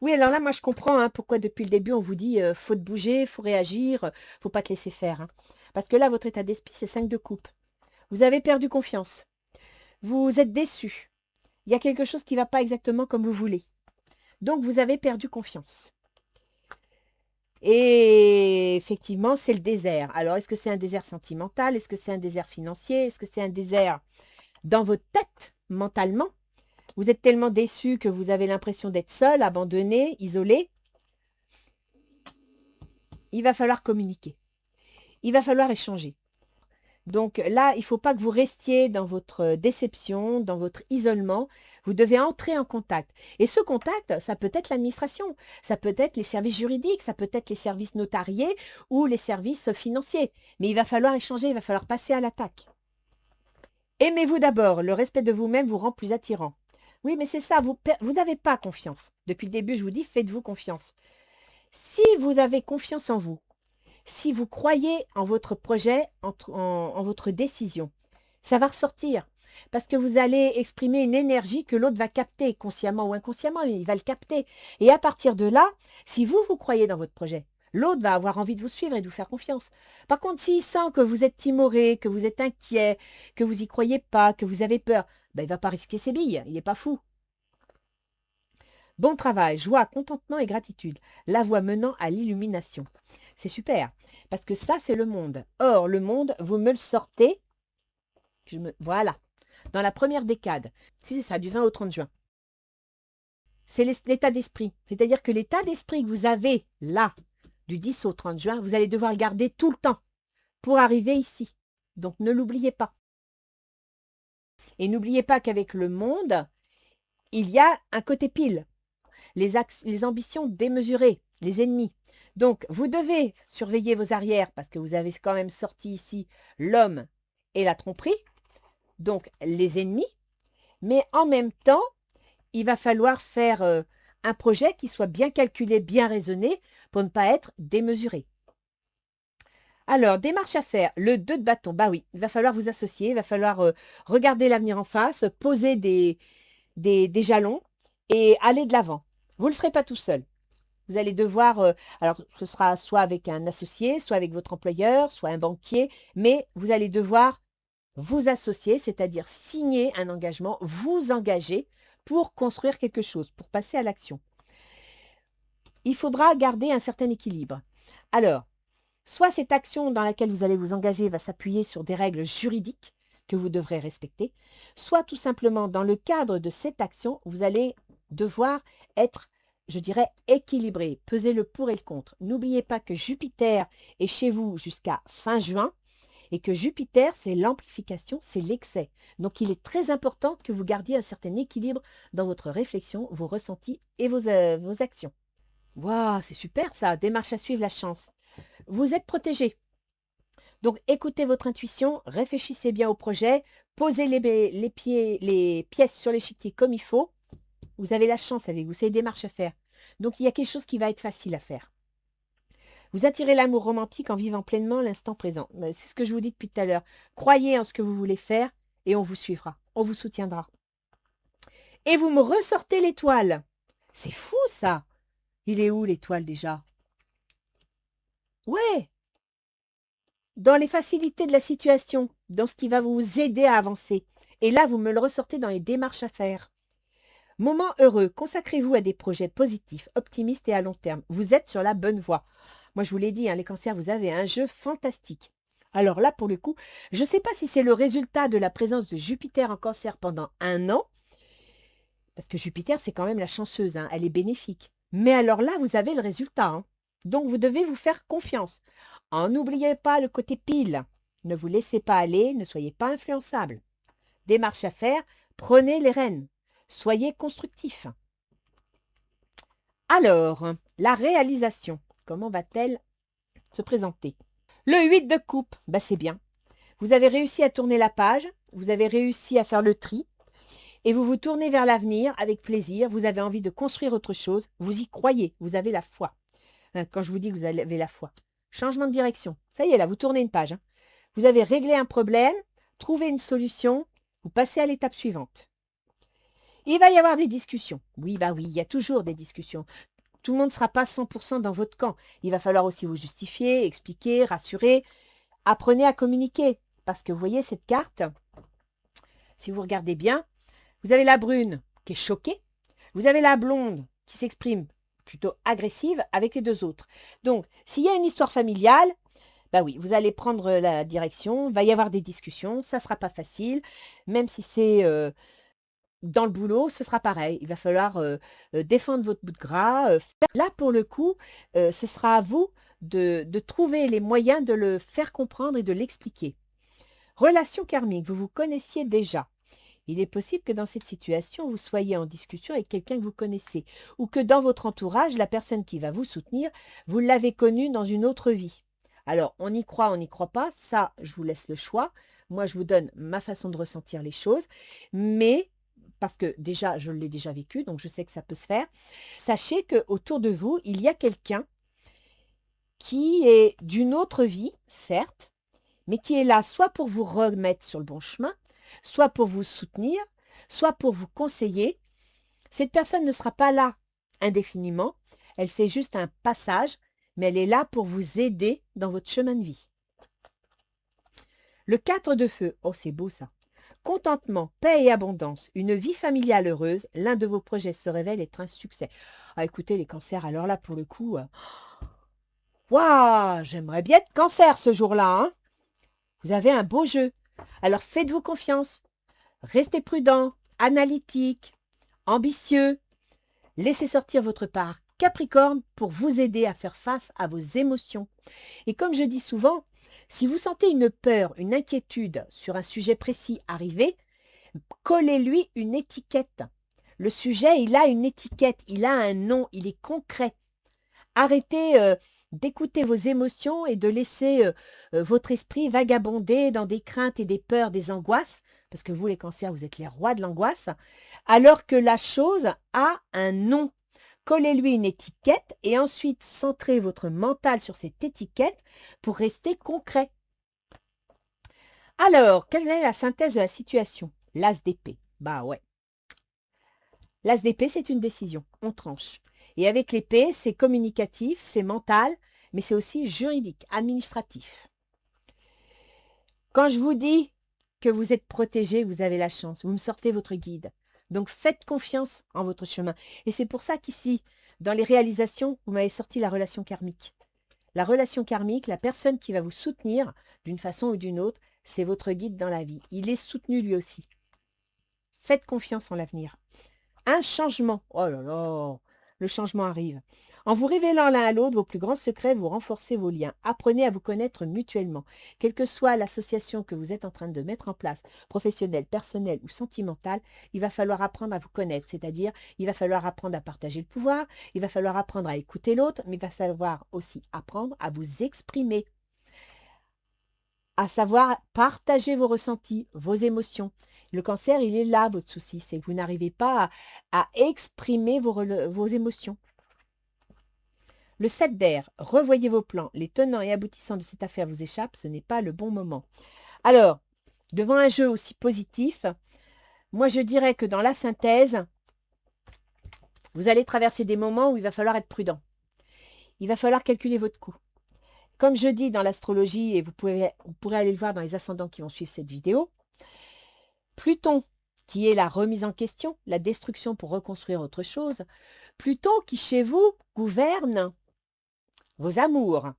Oui, alors là, moi, je comprends pourquoi depuis le début, on vous dit faut te bouger, faut réagir, faut pas te laisser faire. Hein. Parce que là, votre état d'esprit, c'est 5 de coupe. Vous avez perdu confiance. Vous êtes déçu. Il y a quelque chose qui ne va pas exactement comme vous voulez. Donc, vous avez perdu confiance. Et effectivement, c'est le désert. Alors, est-ce que c'est un désert sentimental? Est-ce que c'est un désert financier? Est-ce que c'est un désert dans votre tête, mentalement? Vous êtes tellement déçu que vous avez l'impression d'être seul, abandonné, isolé. Il va falloir communiquer. Il va falloir échanger. Donc là, il ne faut pas que vous restiez dans votre déception, dans votre isolement. Vous devez entrer en contact. Et ce contact, ça peut être l'administration, ça peut être les services juridiques, ça peut être les services notariés ou les services financiers. Mais il va falloir échanger, il va falloir passer à l'attaque. Aimez-vous d'abord. Le respect de vous-même vous rend plus attirant. Oui, mais c'est ça, vous n'avez pas confiance. Depuis le début, je vous dis, faites-vous confiance. Si vous avez confiance en vous, si vous croyez en votre projet, en votre décision, ça va ressortir. Parce que vous allez exprimer une énergie que l'autre va capter, consciemment ou inconsciemment, il va le capter. Et à partir de là, si vous croyez dans votre projet, l'autre va avoir envie de vous suivre et de vous faire confiance. Par contre, s'il sent que vous êtes timoré, que vous êtes inquiet, que vous n'y croyez pas, que vous avez peur, ben, il ne va pas risquer ses billes, il n'est pas fou. Bon travail, joie, contentement et gratitude, la voie menant à l'illumination. C'est super, parce que ça, c'est le monde. Or, le monde, vous me le sortez, voilà, dans la première décade. Si c'est ça, du 20 au 30 juin. C'est l'état d'esprit. C'est-à-dire que l'état d'esprit que vous avez là, du 10 au 30 juin, vous allez devoir le garder tout le temps pour arriver ici. Donc, ne l'oubliez pas. Et n'oubliez pas qu'avec le monde, il y a un côté pile. Les ambitions démesurées, les ennemis. Donc, vous devez surveiller vos arrières parce que vous avez quand même sorti ici l'homme et la tromperie, donc les ennemis. Mais en même temps, il va falloir faire un projet qui soit bien calculé, bien raisonné pour ne pas être démesuré. Alors, démarche à faire, le 2 de bâton, bah oui, il va falloir vous associer, il va falloir regarder l'avenir en face, poser des jalons et aller de l'avant. Vous ne le ferez pas tout seul. Vous allez devoir, alors ce sera soit avec un associé, soit avec votre employeur, soit un banquier, mais vous allez devoir vous associer, c'est-à-dire signer un engagement, vous engager pour construire quelque chose, pour passer à l'action. Il faudra garder un certain équilibre. Alors, soit cette action dans laquelle vous allez vous engager va s'appuyer sur des règles juridiques que vous devrez respecter, soit tout simplement dans le cadre de cette action, vous allez devoir être, je dirais, équilibré, peser le pour et le contre. N'oubliez pas que Jupiter est chez vous jusqu'à fin juin et que Jupiter, c'est l'amplification, c'est l'excès. Donc, il est très important que vous gardiez un certain équilibre dans votre réflexion, vos ressentis et vos actions. Waouh, c'est super ça, démarche à suivre la chance. Vous êtes protégé. Donc, écoutez votre intuition, réfléchissez bien au projet, posez les pièces sur l'échiquier comme il faut. Vous avez la chance avec vous, c'est des démarches à faire. Donc, il y a quelque chose qui va être facile à faire. Vous attirez l'amour romantique en vivant pleinement l'instant présent. C'est ce que je vous dis depuis tout à l'heure. Croyez en ce que vous voulez faire et on vous suivra. On vous soutiendra. Et vous me ressortez l'étoile. C'est fou ça. Il est où l'étoile déjà? Ouais. Dans les facilités de la situation, dans ce qui va vous aider à avancer. Et là, vous me le ressortez dans les démarches à faire. Moment heureux, consacrez-vous à des projets positifs, optimistes et à long terme. Vous êtes sur la bonne voie. Moi, je vous l'ai dit, hein, les cancers, vous avez un jeu fantastique. Alors là, pour le coup, je ne sais pas si c'est le résultat de la présence de Jupiter en cancer pendant 1 an, parce que Jupiter, c'est quand même la chanceuse, hein, elle est bénéfique. Mais alors là, vous avez le résultat. Hein. Donc, vous devez vous faire confiance. N'oubliez pas le côté pile. Ne vous laissez pas aller, ne soyez pas influençable. Démarche à faire, prenez les rênes. Soyez constructif. Alors, la réalisation, comment va-t-elle se présenter? Le 8 de coupe, c'est bien. Vous avez réussi à tourner la page, vous avez réussi à faire le tri, et vous vous tournez vers l'avenir avec plaisir, vous avez envie de construire autre chose, vous y croyez, vous avez la foi. Quand je vous dis que vous avez la foi. Changement de direction, ça y est là, vous tournez une page. Hein. Vous avez réglé un problème, trouvé une solution, vous passez à l'étape suivante. Il va y avoir des discussions. Oui, il y a toujours des discussions. Tout le monde ne sera pas 100% dans votre camp. Il va falloir aussi vous justifier, expliquer, rassurer. Apprenez à communiquer. Parce que vous voyez cette carte, si vous regardez bien, vous avez la brune qui est choquée. Vous avez la blonde qui s'exprime plutôt agressive avec les deux autres. Donc, s'il y a une histoire familiale, oui, vous allez prendre la direction. Il va y avoir des discussions. Ça ne sera pas facile. Même si c'est... dans le boulot, ce sera pareil. Il va falloir défendre votre bout de gras. Là, pour le coup, ce sera à vous de trouver les moyens de le faire comprendre et de l'expliquer. Relation karmique, vous vous connaissiez déjà. Il est possible que dans cette situation, vous soyez en discussion avec quelqu'un que vous connaissez ou que dans votre entourage, la personne qui va vous soutenir, vous l'avez connue dans une autre vie. Alors, on y croit, on n'y croit pas. Ça, je vous laisse le choix. Moi, je vous donne ma façon de ressentir les choses. Mais parce que déjà, je l'ai déjà vécu, donc je sais que ça peut se faire. Sachez qu'autour de vous, il y a quelqu'un qui est d'une autre vie, certes, mais qui est là soit pour vous remettre sur le bon chemin, soit pour vous soutenir, soit pour vous conseiller. Cette personne ne sera pas là indéfiniment, elle fait juste un passage, mais elle est là pour vous aider dans votre chemin de vie. Le 4 de feu, oh c'est beau ça. Contentement, paix et abondance, une vie familiale heureuse, l'un de vos projets se révèle être un succès. Ah, écoutez, les cancers, alors là, pour le coup, waouh, j'aimerais bien être cancer ce jour-là. Hein. Vous avez un beau jeu. Alors faites-vous confiance. Restez prudent, analytique, ambitieux. Laissez sortir votre part Capricorne pour vous aider à faire face à vos émotions. Et comme je dis souvent, si vous sentez une peur, une inquiétude sur un sujet précis arriver, collez-lui une étiquette. Le sujet, il a une étiquette, il a un nom, il est concret. Arrêtez d'écouter vos émotions et de laisser votre esprit vagabonder dans des craintes et des peurs, des angoisses, parce que vous, les cancers, vous êtes les rois de l'angoisse, alors que la chose a un nom. Collez-lui une étiquette et ensuite centrez votre mental sur cette étiquette pour rester concret. Alors, quelle est la synthèse de la situation? L'as d'épée. Ouais. L'as d'épée, c'est une décision. On tranche. Et avec l'épée, c'est communicatif, c'est mental, mais c'est aussi juridique, administratif. Quand je vous dis que vous êtes protégé, vous avez la chance. Vous me sortez votre guide. Donc, faites confiance en votre chemin. Et c'est pour ça qu'ici, dans les réalisations, vous m'avez sorti la relation karmique. La relation karmique, la personne qui va vous soutenir d'une façon ou d'une autre, c'est votre guide dans la vie. Il est soutenu lui aussi. Faites confiance en l'avenir. Un changement. Oh là là, le changement arrive. En vous révélant l'un à l'autre vos plus grands secrets, vous renforcez vos liens. Apprenez à vous connaître mutuellement. Quelle que soit l'association que vous êtes en train de mettre en place, professionnelle, personnelle ou sentimentale, il va falloir apprendre à vous connaître. C'est-à-dire, il va falloir apprendre à partager le pouvoir, il va falloir apprendre à écouter l'autre, mais il va falloir aussi apprendre à vous exprimer, à savoir partager vos ressentis, vos émotions. Le cancer, il est là, votre souci, c'est que vous n'arrivez pas à exprimer vos émotions. Le 7 d'air, revoyez vos plans. Les tenants et aboutissants de cette affaire vous échappent, ce n'est pas le bon moment. Alors, devant un jeu aussi positif, moi je dirais que dans la synthèse, vous allez traverser des moments où il va falloir être prudent. Il va falloir calculer votre coût. Comme je dis dans l'astrologie, et vous pourrez aller le voir dans les ascendants qui vont suivre cette vidéo, Pluton, qui est la remise en question, la destruction pour reconstruire autre chose, Pluton qui chez vous gouverne vos amours,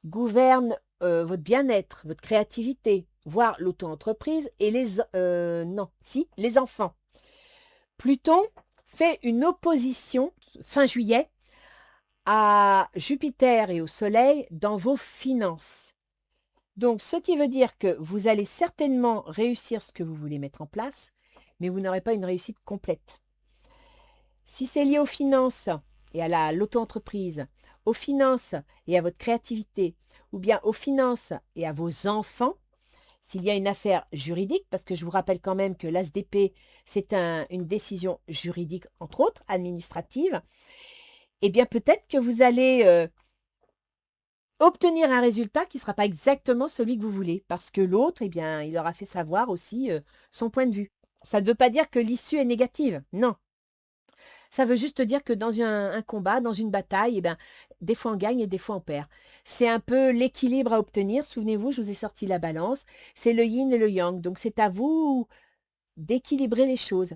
gouverne votre bien-être, votre créativité, voire l'auto-entreprise et les enfants. Pluton fait une opposition fin juillet à Jupiter et au Soleil dans vos finances. Donc, ce qui veut dire que vous allez certainement réussir ce que vous voulez mettre en place, mais vous n'aurez pas une réussite complète. Si c'est lié aux finances et à l'auto-entreprise, aux finances et à votre créativité, ou bien aux finances et à vos enfants, s'il y a une affaire juridique, parce que je vous rappelle quand même que l'As d'épée, c'est une décision juridique, entre autres, administrative, eh bien peut-être que vous allez obtenir un résultat qui ne sera pas exactement celui que vous voulez, parce que l'autre, eh bien, il aura fait savoir aussi son point de vue. Ça ne veut pas dire que l'issue est négative, non. Ça veut juste dire que dans un combat, dans une bataille, eh bien, des fois on gagne et des fois on perd. C'est un peu l'équilibre à obtenir. Souvenez-vous, je vous ai sorti la balance. C'est le yin et le yang. Donc c'est à vous d'équilibrer les choses.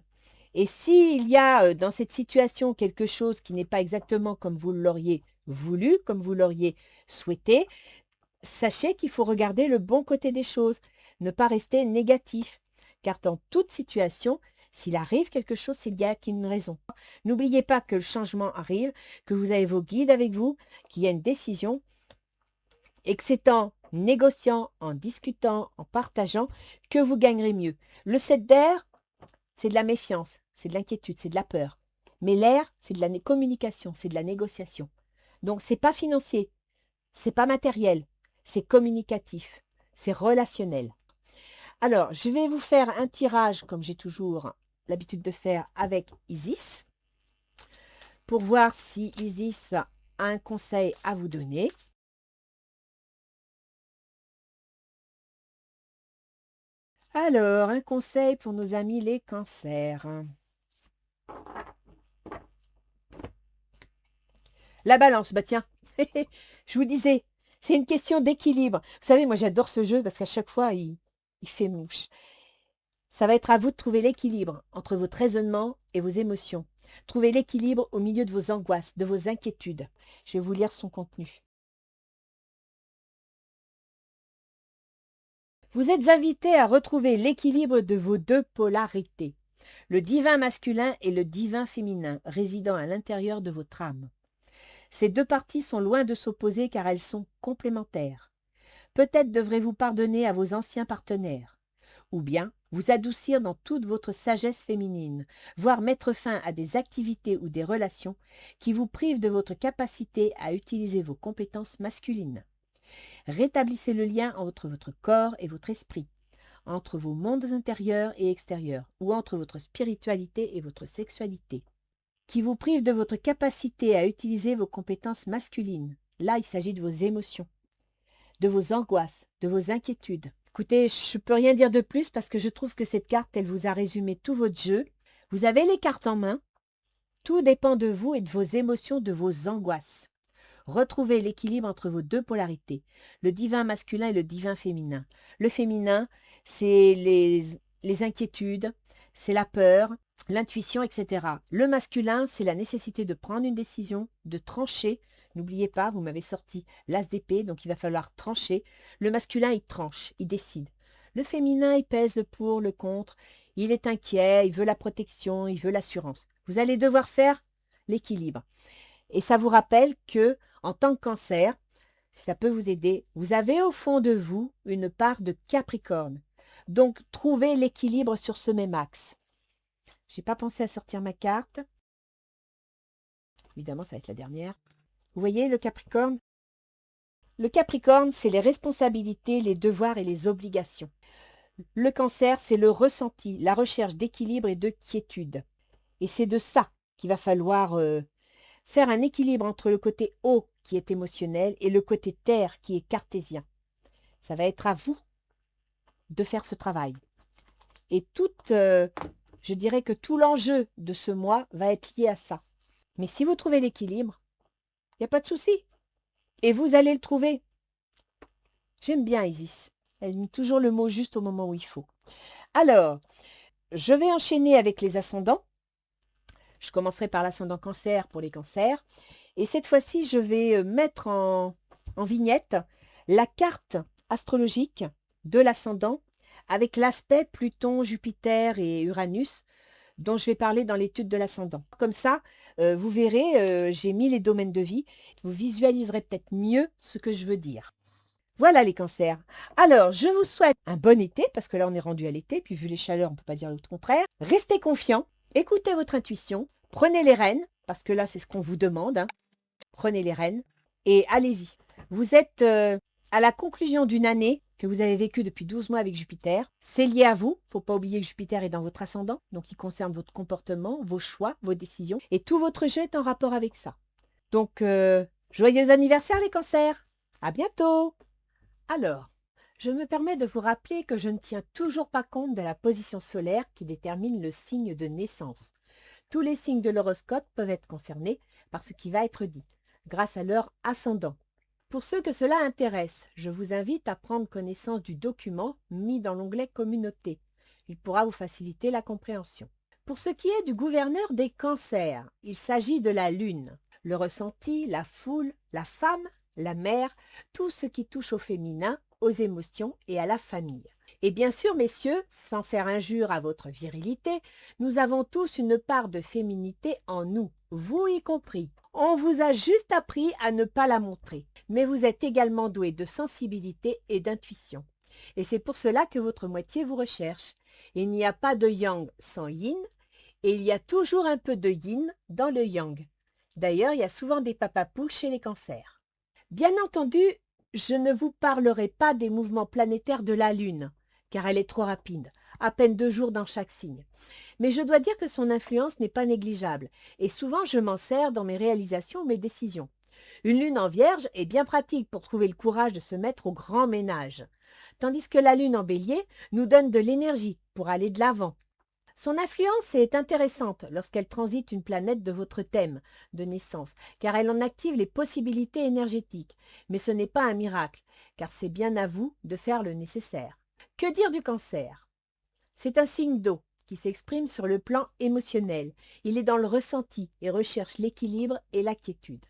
Et s'il y a dans cette situation quelque chose qui n'est pas exactement comme vous l'auriez voulu, comme vous l'auriez souhaité, sachez qu'il faut regarder le bon côté des choses, ne pas rester négatif. Car dans toute situation, s'il arrive quelque chose, c'est qu'il y a une raison. N'oubliez pas que le changement arrive, que vous avez vos guides avec vous, qu'il y a une décision et que c'est en négociant, en discutant, en partageant que vous gagnerez mieux. Le 7 d'air, c'est de la méfiance, c'est de l'inquiétude, c'est de la peur. Mais l'air, c'est de la communication, c'est de la négociation. Donc, ce n'est pas financier, c'est pas matériel, c'est communicatif, c'est relationnel. Alors, je vais vous faire un tirage, comme j'ai toujours l'habitude de faire avec Isis, pour voir si Isis a un conseil à vous donner. Alors, un conseil pour nos amis les cancers. La balance, bah tiens, je vous disais, c'est une question d'équilibre. Vous savez, moi j'adore ce jeu parce qu'à chaque fois, il fait mouche. Ça va être à vous de trouver l'équilibre entre votre raisonnement et vos émotions. Trouvez l'équilibre au milieu de vos angoisses, de vos inquiétudes. Je vais vous lire son contenu. Vous êtes invité à retrouver l'équilibre de vos deux polarités, le divin masculin et le divin féminin, résidant à l'intérieur de votre âme. Ces deux parties sont loin de s'opposer car elles sont complémentaires. Peut-être devrez-vous pardonner à vos anciens partenaires, ou bien vous adoucir dans toute votre sagesse féminine, voire mettre fin à des activités ou des relations qui vous privent de votre capacité à utiliser vos compétences masculines. Rétablissez le lien entre votre corps et votre esprit, entre vos mondes intérieurs et extérieurs, ou entre votre spiritualité et votre sexualité, qui vous privent de votre capacité à utiliser vos compétences masculines. Là, il s'agit de vos émotions, de vos angoisses, de vos inquiétudes. Écoutez, je ne peux rien dire de plus parce que je trouve que cette carte, elle vous a résumé tout votre jeu. Vous avez les cartes en main. Tout dépend de vous et de vos émotions, de vos angoisses. Retrouvez l'équilibre entre vos deux polarités, le divin masculin et le divin féminin. Le féminin, c'est les inquiétudes, c'est la peur, l'intuition, etc. Le masculin, c'est la nécessité de prendre une décision, de trancher. N'oubliez pas, vous m'avez sorti l'as d'épée, donc il va falloir trancher. Le masculin, il tranche, il décide. Le féminin, il pèse le pour, le contre. Il est inquiet, il veut la protection, il veut l'assurance. Vous allez devoir faire l'équilibre. Et ça vous rappelle que, en tant que cancer, si ça peut vous aider, vous avez au fond de vous une part de Capricorne. Donc, trouvez l'équilibre sur ce même axe. Je n'ai pas pensé à sortir ma carte. Évidemment, ça va être la dernière. Vous voyez le Capricorne? Le Capricorne, c'est les responsabilités, les devoirs et les obligations. Le Cancer, c'est le ressenti, la recherche d'équilibre et de quiétude. Et c'est de ça qu'il va falloir faire un équilibre entre le côté eau qui est émotionnel et le côté terre qui est cartésien. Ça va être à vous de faire ce travail. Et je dirais que tout l'enjeu de ce mois va être lié à ça. Mais si vous trouvez l'équilibre, il n'y a pas de souci. Et vous allez le trouver. J'aime bien Isis. Elle met toujours le mot juste au moment où il faut. Alors, je vais enchaîner avec les ascendants. Je commencerai par l'ascendant cancer pour les cancers. Et cette fois-ci, je vais mettre en vignette la carte astrologique de l'ascendant avec l'aspect Pluton, Jupiter et Uranus dont je vais parler dans l'étude de l'ascendant. Comme ça, vous verrez, j'ai mis les domaines de vie. Vous visualiserez peut-être mieux ce que je veux dire. Voilà les cancers. Alors, je vous souhaite un bon été, parce que là, on est rendu à l'été, puis vu les chaleurs, on ne peut pas dire le contraire. Restez confiants, écoutez votre intuition, prenez les rênes, parce que là, c'est ce qu'on vous demande. Hein. Prenez les rênes et allez-y. Vous êtes à la conclusion d'une année que vous avez vécue depuis 12 mois avec Jupiter. C'est lié à vous. Il ne faut pas oublier que Jupiter est dans votre ascendant, donc il concerne votre comportement, vos choix, vos décisions, et tout votre jeu est en rapport avec ça. Donc, joyeux anniversaire les cancers. À bientôt. Alors, je me permets de vous rappeler que je ne tiens toujours pas compte de la position solaire qui détermine le signe de naissance. Tous les signes de l'horoscope peuvent être concernés par ce qui va être dit, grâce à leur ascendant. Pour ceux que cela intéresse, je vous invite à prendre connaissance du document mis dans l'onglet Communauté. Il pourra vous faciliter la compréhension. Pour ce qui est du gouverneur des cancers, il s'agit de la lune. Le ressenti, la foule, la femme, la mère, tout ce qui touche au féminin, aux émotions et à la famille. Et bien sûr, messieurs, sans faire injure à votre virilité, nous avons tous une part de féminité en nous, vous y compris. On vous a juste appris à ne pas la montrer, mais vous êtes également doués de sensibilité et d'intuition. Et c'est pour cela que votre moitié vous recherche. Il n'y a pas de yang sans yin, et il y a toujours un peu de yin dans le yang. D'ailleurs, il y a souvent des papapoules chez les cancers. Bien entendu, je ne vous parlerai pas des mouvements planétaires de la Lune, car elle est trop rapide, à peine 2 jours dans chaque signe. Mais je dois dire que son influence n'est pas négligeable, et souvent je m'en sers dans mes réalisations ou mes décisions. Une lune en vierge est bien pratique pour trouver le courage de se mettre au grand ménage, tandis que la lune en bélier nous donne de l'énergie pour aller de l'avant. Son influence est intéressante lorsqu'elle transite une planète de votre thème de naissance, car elle en active les possibilités énergétiques. Mais ce n'est pas un miracle, car c'est bien à vous de faire le nécessaire. Que dire du cancer? C'est un signe d'eau qui s'exprime sur le plan émotionnel. Il est dans le ressenti et recherche l'équilibre et la quiétude.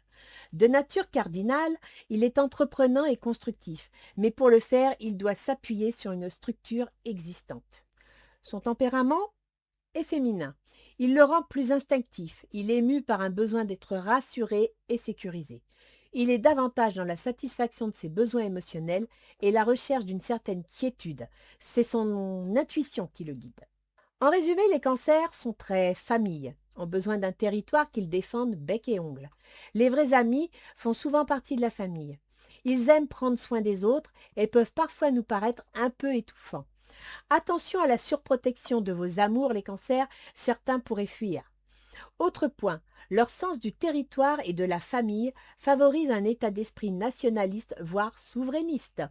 De nature cardinale, il est entreprenant et constructif, mais pour le faire, il doit s'appuyer sur une structure existante. Son tempérament est féminin. Il le rend plus instinctif. Il est mu par un besoin d'être rassuré et sécurisé. Il est davantage dans la satisfaction de ses besoins émotionnels et la recherche d'une certaine quiétude. C'est son intuition qui le guide. En résumé, les cancers sont très famille, ont besoin d'un territoire qu'ils défendent bec et ongle. Les vrais amis font souvent partie de la famille. Ils aiment prendre soin des autres et peuvent parfois nous paraître un peu étouffants. Attention à la surprotection de vos amours, les cancers, certains pourraient fuir. Autre point, leur sens du territoire et de la famille favorise un état d'esprit nationaliste, voire souverainiste.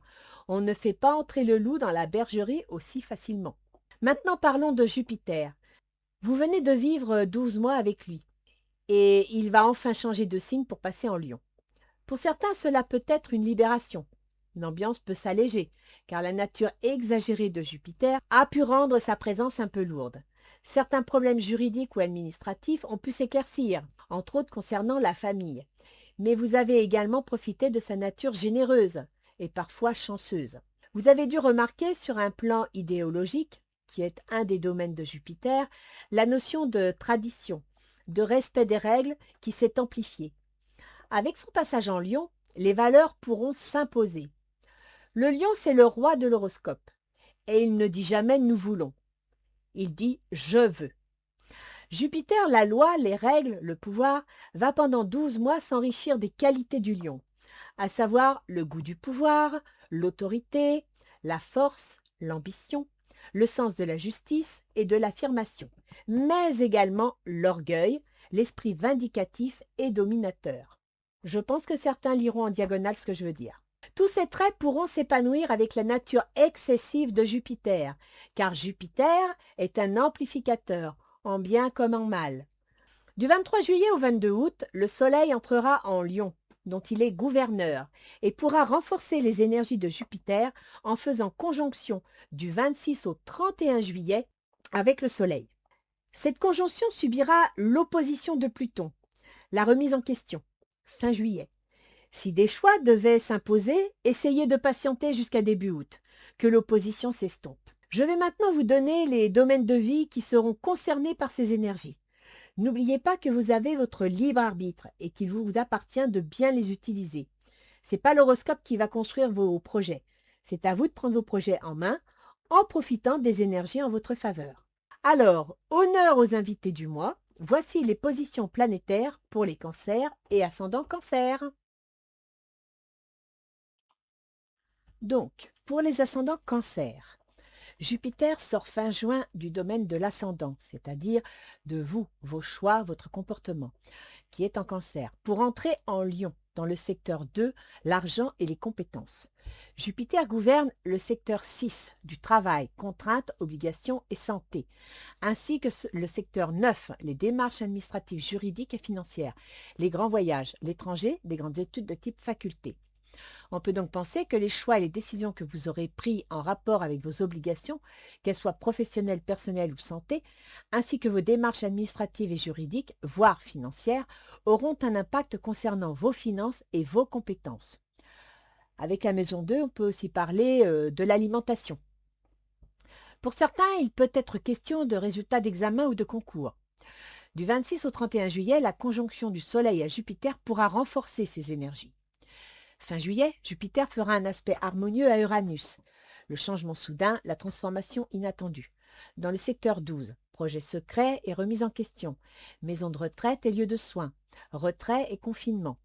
On ne fait pas entrer le loup dans la bergerie aussi facilement. Maintenant parlons de Jupiter. Vous venez de vivre 12 mois avec lui, et il va enfin changer de signe pour passer en Lion. Pour certains, cela peut être une libération. L'ambiance peut s'alléger, car la nature exagérée de Jupiter a pu rendre sa présence un peu lourde. Certains problèmes juridiques ou administratifs ont pu s'éclaircir, entre autres concernant la famille. Mais vous avez également profité de sa nature généreuse et parfois chanceuse. Vous avez dû remarquer sur un plan idéologique, qui est un des domaines de Jupiter, la notion de tradition, de respect des règles qui s'est amplifiée. Avec son passage en Lion, les valeurs pourront s'imposer. Le lion, c'est le roi de l'horoscope. Et il ne dit jamais « nous voulons ». Il dit « je veux ». Jupiter, la loi, les règles, le pouvoir, va pendant 12 mois s'enrichir des qualités du lion, à savoir le goût du pouvoir, l'autorité, la force, l'ambition, le sens de la justice et de l'affirmation, mais également l'orgueil, l'esprit vindicatif et dominateur. Je pense que certains liront en diagonale ce que je veux dire. Tous ces traits pourront s'épanouir avec la nature excessive de Jupiter, car Jupiter est un amplificateur, en bien comme en mal. Du 23 juillet au 22 août, le Soleil entrera en Lion, dont il est gouverneur, et pourra renforcer les énergies de Jupiter en faisant conjonction du 26 au 31 juillet avec le Soleil. Cette conjonction subira l'opposition de Pluton, la remise en question, fin juillet. Si des choix devaient s'imposer, essayez de patienter jusqu'à début août, que l'opposition s'estompe. Je vais maintenant vous donner les domaines de vie qui seront concernés par ces énergies. N'oubliez pas que vous avez votre libre arbitre et qu'il vous appartient de bien les utiliser. Ce n'est pas l'horoscope qui va construire vos projets. C'est à vous de prendre vos projets en main en profitant des énergies en votre faveur. Alors, honneur aux invités du mois, voici les positions planétaires pour les cancers et ascendants cancer. Donc, pour les ascendants cancer, Jupiter sort fin juin du domaine de l'ascendant, c'est-à-dire de vous, vos choix, votre comportement, qui est en cancer, pour entrer en Lion, dans le secteur 2, l'argent et les compétences. Jupiter gouverne le secteur 6, du travail, contraintes, obligations et santé, ainsi que le secteur 9, les démarches administratives, juridiques et financières, les grands voyages, l'étranger, des grandes études de type faculté. On peut donc penser que les choix et les décisions que vous aurez pris en rapport avec vos obligations, qu'elles soient professionnelles, personnelles ou santé, ainsi que vos démarches administratives et juridiques, voire financières, auront un impact concernant vos finances et vos compétences. Avec la maison 2, on peut aussi parler de l'alimentation. Pour certains, il peut être question de résultats d'examen ou de concours. Du 26 au 31 juillet, la conjonction du Soleil à Jupiter pourra renforcer ces énergies. Fin juillet, Jupiter fera un aspect harmonieux à Uranus. Le changement soudain, la transformation inattendue. Dans le secteur 12, projet secret et remise en question, maison de retraite et lieu de soins, retrait et confinement.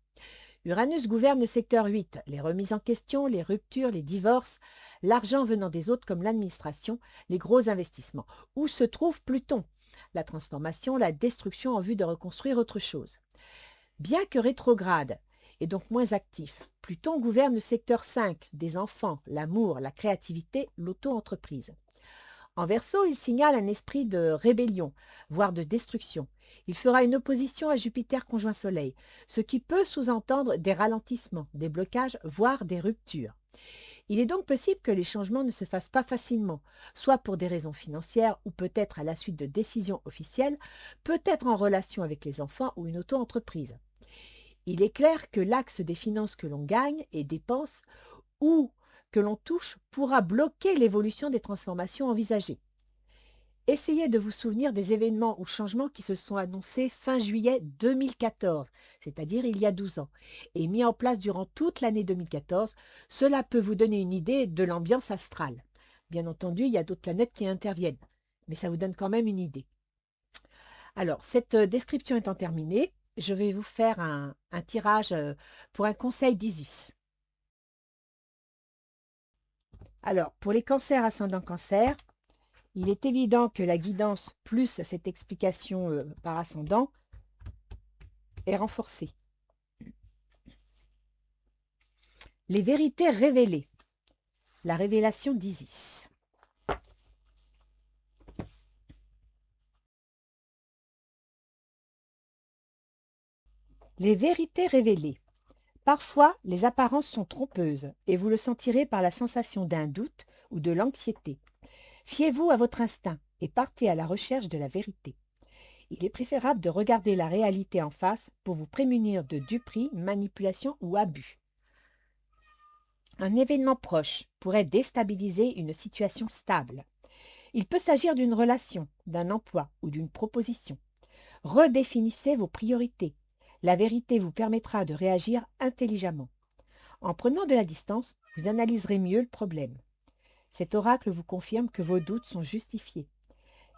Uranus gouverne le secteur 8, les remises en question, les ruptures, les divorces, l'argent venant des autres comme l'administration, les gros investissements. Où se trouve Pluton? La transformation, la destruction en vue de reconstruire autre chose. Bien que rétrograde, et donc moins actif, Pluton gouverne le secteur 5, des enfants, l'amour, la créativité, l'auto-entreprise. En Verseau, il signale un esprit de rébellion, voire de destruction. Il fera une opposition à Jupiter conjoint Soleil, ce qui peut sous-entendre des ralentissements, des blocages, voire des ruptures. Il est donc possible que les changements ne se fassent pas facilement, soit pour des raisons financières ou peut-être à la suite de décisions officielles, peut-être en relation avec les enfants ou une auto-entreprise. Il est clair que l'axe des finances que l'on gagne et dépense ou que l'on touche pourra bloquer l'évolution des transformations envisagées. Essayez de vous souvenir des événements ou changements qui se sont annoncés fin juillet 2014, c'est-à-dire il y a 12 ans, et mis en place durant toute l'année 2014. Cela peut vous donner une idée de l'ambiance astrale. Bien entendu, il y a d'autres planètes qui interviennent, mais ça vous donne quand même une idée. Alors, cette description étant terminée, je vais vous faire un tirage pour un conseil d'Isis. Alors, pour les cancers ascendant cancer, il est évident que la guidance plus cette explication par ascendant est renforcée. Les vérités révélées. La révélation d'Isis. Les vérités révélées. Parfois, les apparences sont trompeuses et vous le sentirez par la sensation d'un doute ou de l'anxiété. Fiez-vous à votre instinct et partez à la recherche de la vérité. Il est préférable de regarder la réalité en face pour vous prémunir de duperie, manipulation ou abus. Un événement proche pourrait déstabiliser une situation stable. Il peut s'agir d'une relation, d'un emploi ou d'une proposition. Redéfinissez vos priorités. La vérité vous permettra de réagir intelligemment. En prenant de la distance, vous analyserez mieux le problème. Cet oracle vous confirme que vos doutes sont justifiés.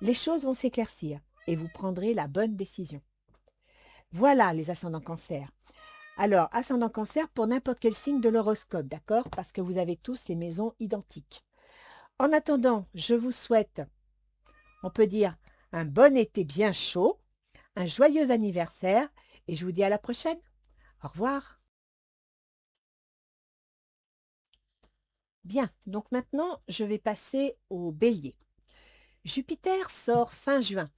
Les choses vont s'éclaircir et vous prendrez la bonne décision. Voilà les ascendants cancer. Alors, ascendant cancer pour n'importe quel signe de l'horoscope, d'accord? Parce que vous avez tous les maisons identiques. En attendant, je vous souhaite, on peut dire, un bon été bien chaud, un joyeux anniversaire et je vous dis à la prochaine. Au revoir. Bien, donc maintenant, je vais passer au Bélier. Jupiter sort fin juin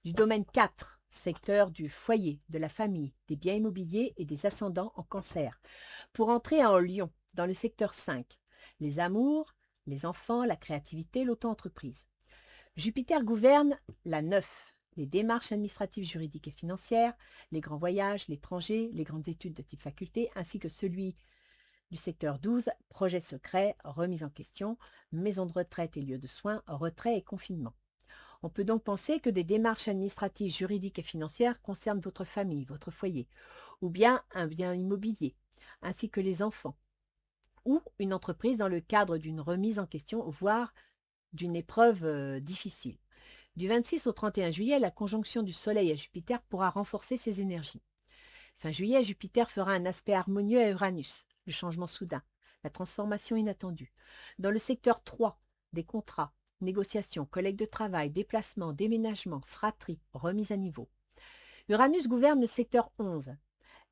du domaine 4, secteur du foyer, de la famille, des biens immobiliers et des ascendants en Cancer, pour entrer en Lion, dans le secteur 5, les amours, les enfants, la créativité, l'auto-entreprise. Jupiter gouverne la 9, les démarches administratives, juridiques et financières, les grands voyages, l'étranger, les grandes études de type faculté, ainsi que celui du secteur 12, projet secret, remise en question, maison de retraite et lieu de soins, retrait et confinement. On peut donc penser que des démarches administratives, juridiques et financières concernent votre famille, votre foyer, ou bien un bien immobilier, ainsi que les enfants, ou une entreprise dans le cadre d'une remise en question, voire d'une épreuve difficile. Du 26 au 31 juillet, la conjonction du Soleil à Jupiter pourra renforcer ses énergies. Fin juillet, Jupiter fera un aspect harmonieux à Uranus, le changement soudain, la transformation inattendue. Dans le secteur 3, des contrats, négociations, collègues de travail, déplacements, déménagements, fratrie, remise à niveau. Uranus gouverne le secteur 11,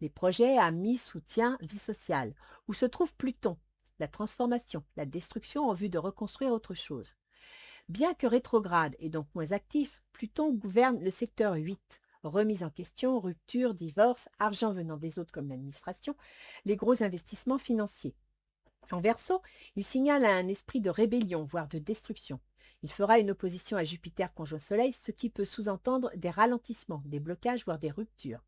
les projets, amis, soutien, vie sociale, où se trouve Pluton, la transformation, la destruction en vue de reconstruire autre chose. Bien que rétrograde et donc moins actif, Pluton gouverne le secteur 8, remise en question, rupture, divorce, argent venant des autres comme l'administration, les gros investissements financiers. En Verseau, il signale un esprit de rébellion, voire de destruction. Il fera une opposition à Jupiter conjoint Soleil, ce qui peut sous-entendre des ralentissements, des blocages, voire des ruptures.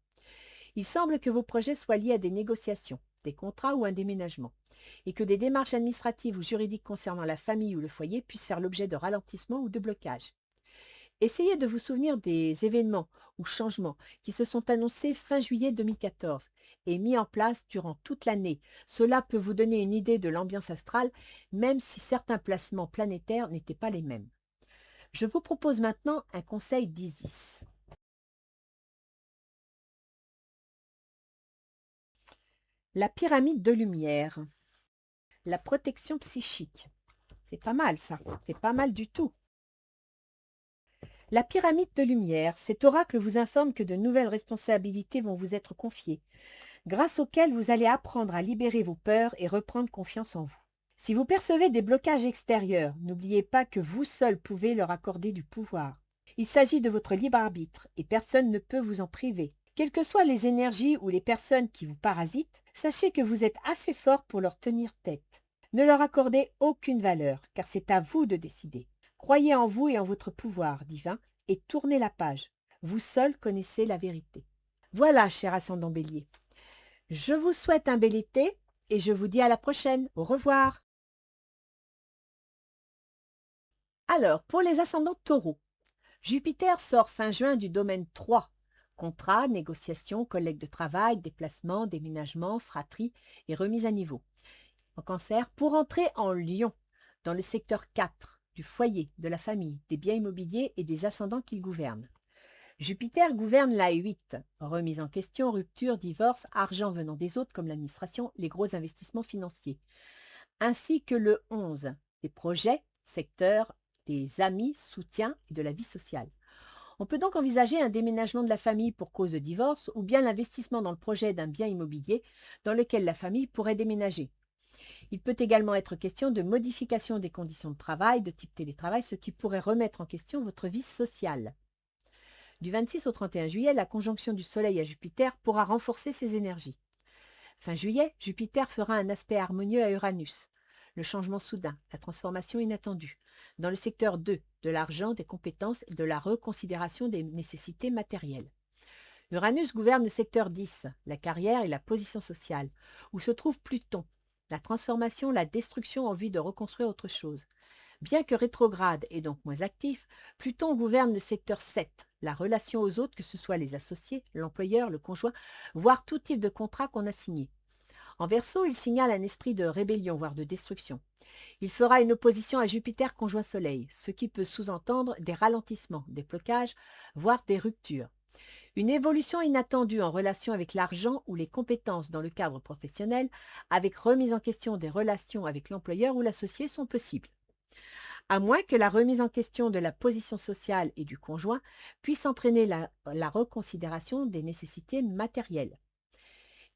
Il semble que vos projets soient liés à des négociations, des contrats ou un déménagement, et que des démarches administratives ou juridiques concernant la famille ou le foyer puissent faire l'objet de ralentissements ou de blocages. Essayez de vous souvenir des événements ou changements qui se sont annoncés fin juillet 2014 et mis en place durant toute l'année. Cela peut vous donner une idée de l'ambiance astrale, même si certains placements planétaires n'étaient pas les mêmes. Je vous propose maintenant un conseil d'Isis. La pyramide de lumière. La protection psychique. C'est pas mal ça, c'est pas mal du tout. La pyramide de lumière, cet oracle vous informe que de nouvelles responsabilités vont vous être confiées, grâce auxquelles vous allez apprendre à libérer vos peurs et reprendre confiance en vous. Si vous percevez des blocages extérieurs, n'oubliez pas que vous seul pouvez leur accorder du pouvoir. Il s'agit de votre libre arbitre et personne ne peut vous en priver. Quelles que soient les énergies ou les personnes qui vous parasitent, sachez que vous êtes assez fort pour leur tenir tête. Ne leur accordez aucune valeur, car c'est à vous de décider. Croyez en vous et en votre pouvoir divin et tournez la page. Vous seul connaissez la vérité. Voilà, cher ascendant Bélier. Je vous souhaite un bel été et je vous dis à la prochaine. Au revoir. Alors, pour les ascendants taureaux, Jupiter sort fin juin du domaine 3. Contrats, négociations, collègues de travail, déplacements, déménagements, fratrie et remise à niveau. En Cancer, pour entrer en Lion, dans le secteur 4, du foyer, de la famille, des biens immobiliers et des ascendants qu'il gouverne. Jupiter gouverne la 8, remise en question, rupture, divorce, argent venant des autres comme l'administration, les gros investissements financiers, ainsi que le 11, des projets, secteurs, des amis, soutien et de la vie sociale. On peut donc envisager un déménagement de la famille pour cause de divorce ou bien l'investissement dans le projet d'un bien immobilier dans lequel la famille pourrait déménager. Il peut également être question de modification des conditions de travail de type télétravail, ce qui pourrait remettre en question votre vie sociale. Du 26 au 31 juillet, la conjonction du Soleil à Jupiter pourra renforcer ses énergies. Fin juillet, Jupiter fera un aspect harmonieux à Uranus, le changement soudain, la transformation inattendue, dans le secteur 2, de l'argent, des compétences et de la reconsidération des nécessités matérielles. Uranus gouverne le secteur 10, la carrière et la position sociale, où se trouve Pluton, la transformation, la destruction en vue de reconstruire autre chose. Bien que rétrograde et donc moins actif, Pluton gouverne le secteur 7, la relation aux autres, que ce soit les associés, l'employeur, le conjoint, voire tout type de contrat qu'on a signé. En Verseau, il signale un esprit de rébellion, voire de destruction. Il fera une opposition à Jupiter conjoint Soleil, ce qui peut sous-entendre des ralentissements, des blocages, voire des ruptures. Une évolution inattendue en relation avec l'argent ou les compétences dans le cadre professionnel, avec remise en question des relations avec l'employeur ou l'associé sont possibles. à moins que la remise en question de la position sociale et du conjoint puisse entraîner la reconsidération des nécessités matérielles.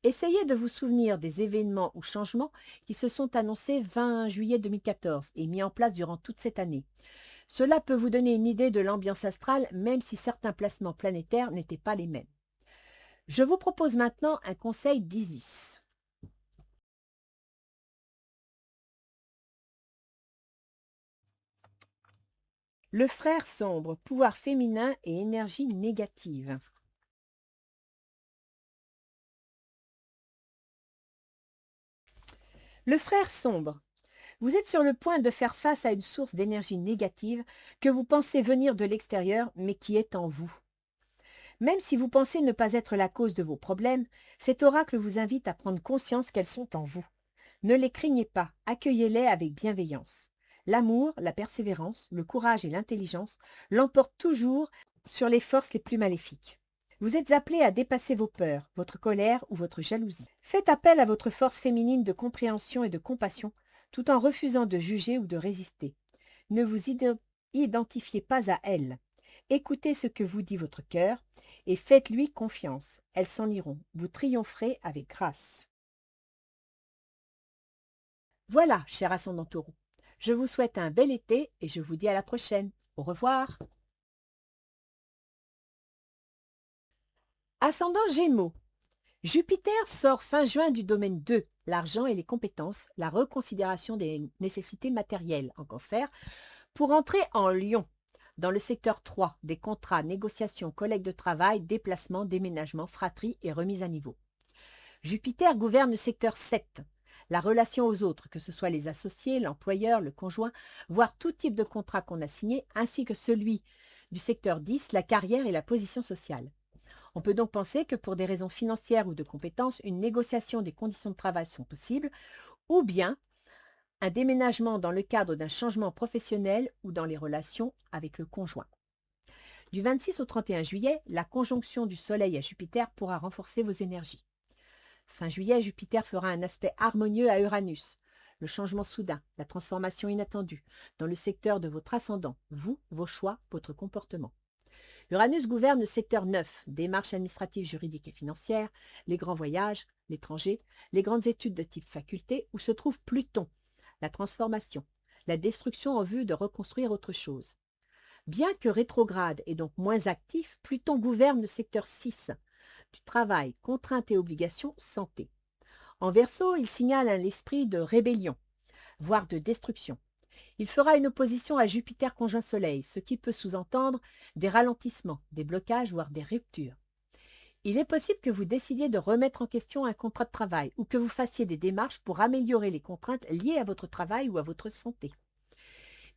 Essayez de vous souvenir des événements ou changements qui se sont annoncés 20 juillet 2014 et mis en place durant toute cette année. Cela peut vous donner une idée de l'ambiance astrale, même si certains placements planétaires n'étaient pas les mêmes. Je vous propose maintenant un conseil d'Isis. Le frère sombre, pouvoir féminin et énergie négative. Le frère sombre. Vous êtes sur le point de faire face à une source d'énergie négative que vous pensez venir de l'extérieur, mais qui est en vous. Même si vous pensez ne pas être la cause de vos problèmes, cet oracle vous invite à prendre conscience qu'elles sont en vous. Ne les craignez pas, accueillez-les avec bienveillance. L'amour, la persévérance, le courage et l'intelligence l'emportent toujours sur les forces les plus maléfiques. Vous êtes appelé à dépasser vos peurs, votre colère ou votre jalousie. Faites appel à votre force féminine de compréhension et de compassion, tout en refusant de juger ou de résister. Ne vous identifiez pas à elles. Écoutez ce que vous dit votre cœur et faites-lui confiance. Elles s'en iront. Vous triompherez avec grâce. Voilà, cher ascendant Taureau. Je vous souhaite un bel été et je vous dis à la prochaine. Au revoir. Ascendant Gémeaux. Jupiter sort fin juin du domaine 2, l'argent et les compétences, la reconsidération des nécessités matérielles en Cancer, pour entrer en Lion, dans le secteur 3, des contrats, négociations, collègues de travail, déplacements, déménagements, fratries et remise à niveau. Jupiter gouverne le secteur 7, la relation aux autres, que ce soit les associés, l'employeur, le conjoint, voire tout type de contrat qu'on a signé, ainsi que celui du secteur 10, la carrière et la position sociale. On peut donc penser que pour des raisons financières ou de compétences, une négociation des conditions de travail sont possibles, ou bien un déménagement dans le cadre d'un changement professionnel ou dans les relations avec le conjoint. Du 26 au 31 juillet, la conjonction du Soleil à Jupiter pourra renforcer vos énergies. Fin juillet, Jupiter fera un aspect harmonieux à Uranus, le changement soudain, la transformation inattendue, dans le secteur de votre ascendant, vous, vos choix, votre comportement. Uranus gouverne le secteur 9, démarches administratives, juridiques et financières, les grands voyages, l'étranger, les grandes études de type faculté, où se trouve Pluton, la transformation, la destruction en vue de reconstruire autre chose. Bien que rétrograde et donc moins actif, Pluton gouverne le secteur 6, du travail, contraintes et obligations, santé. En Verseau, il signale un esprit de rébellion, voire de destruction. Il fera une opposition à Jupiter conjoint Soleil, ce qui peut sous-entendre des ralentissements, des blocages, voire des ruptures. Il est possible que vous décidiez de remettre en question un contrat de travail ou que vous fassiez des démarches pour améliorer les contraintes liées à votre travail ou à votre santé.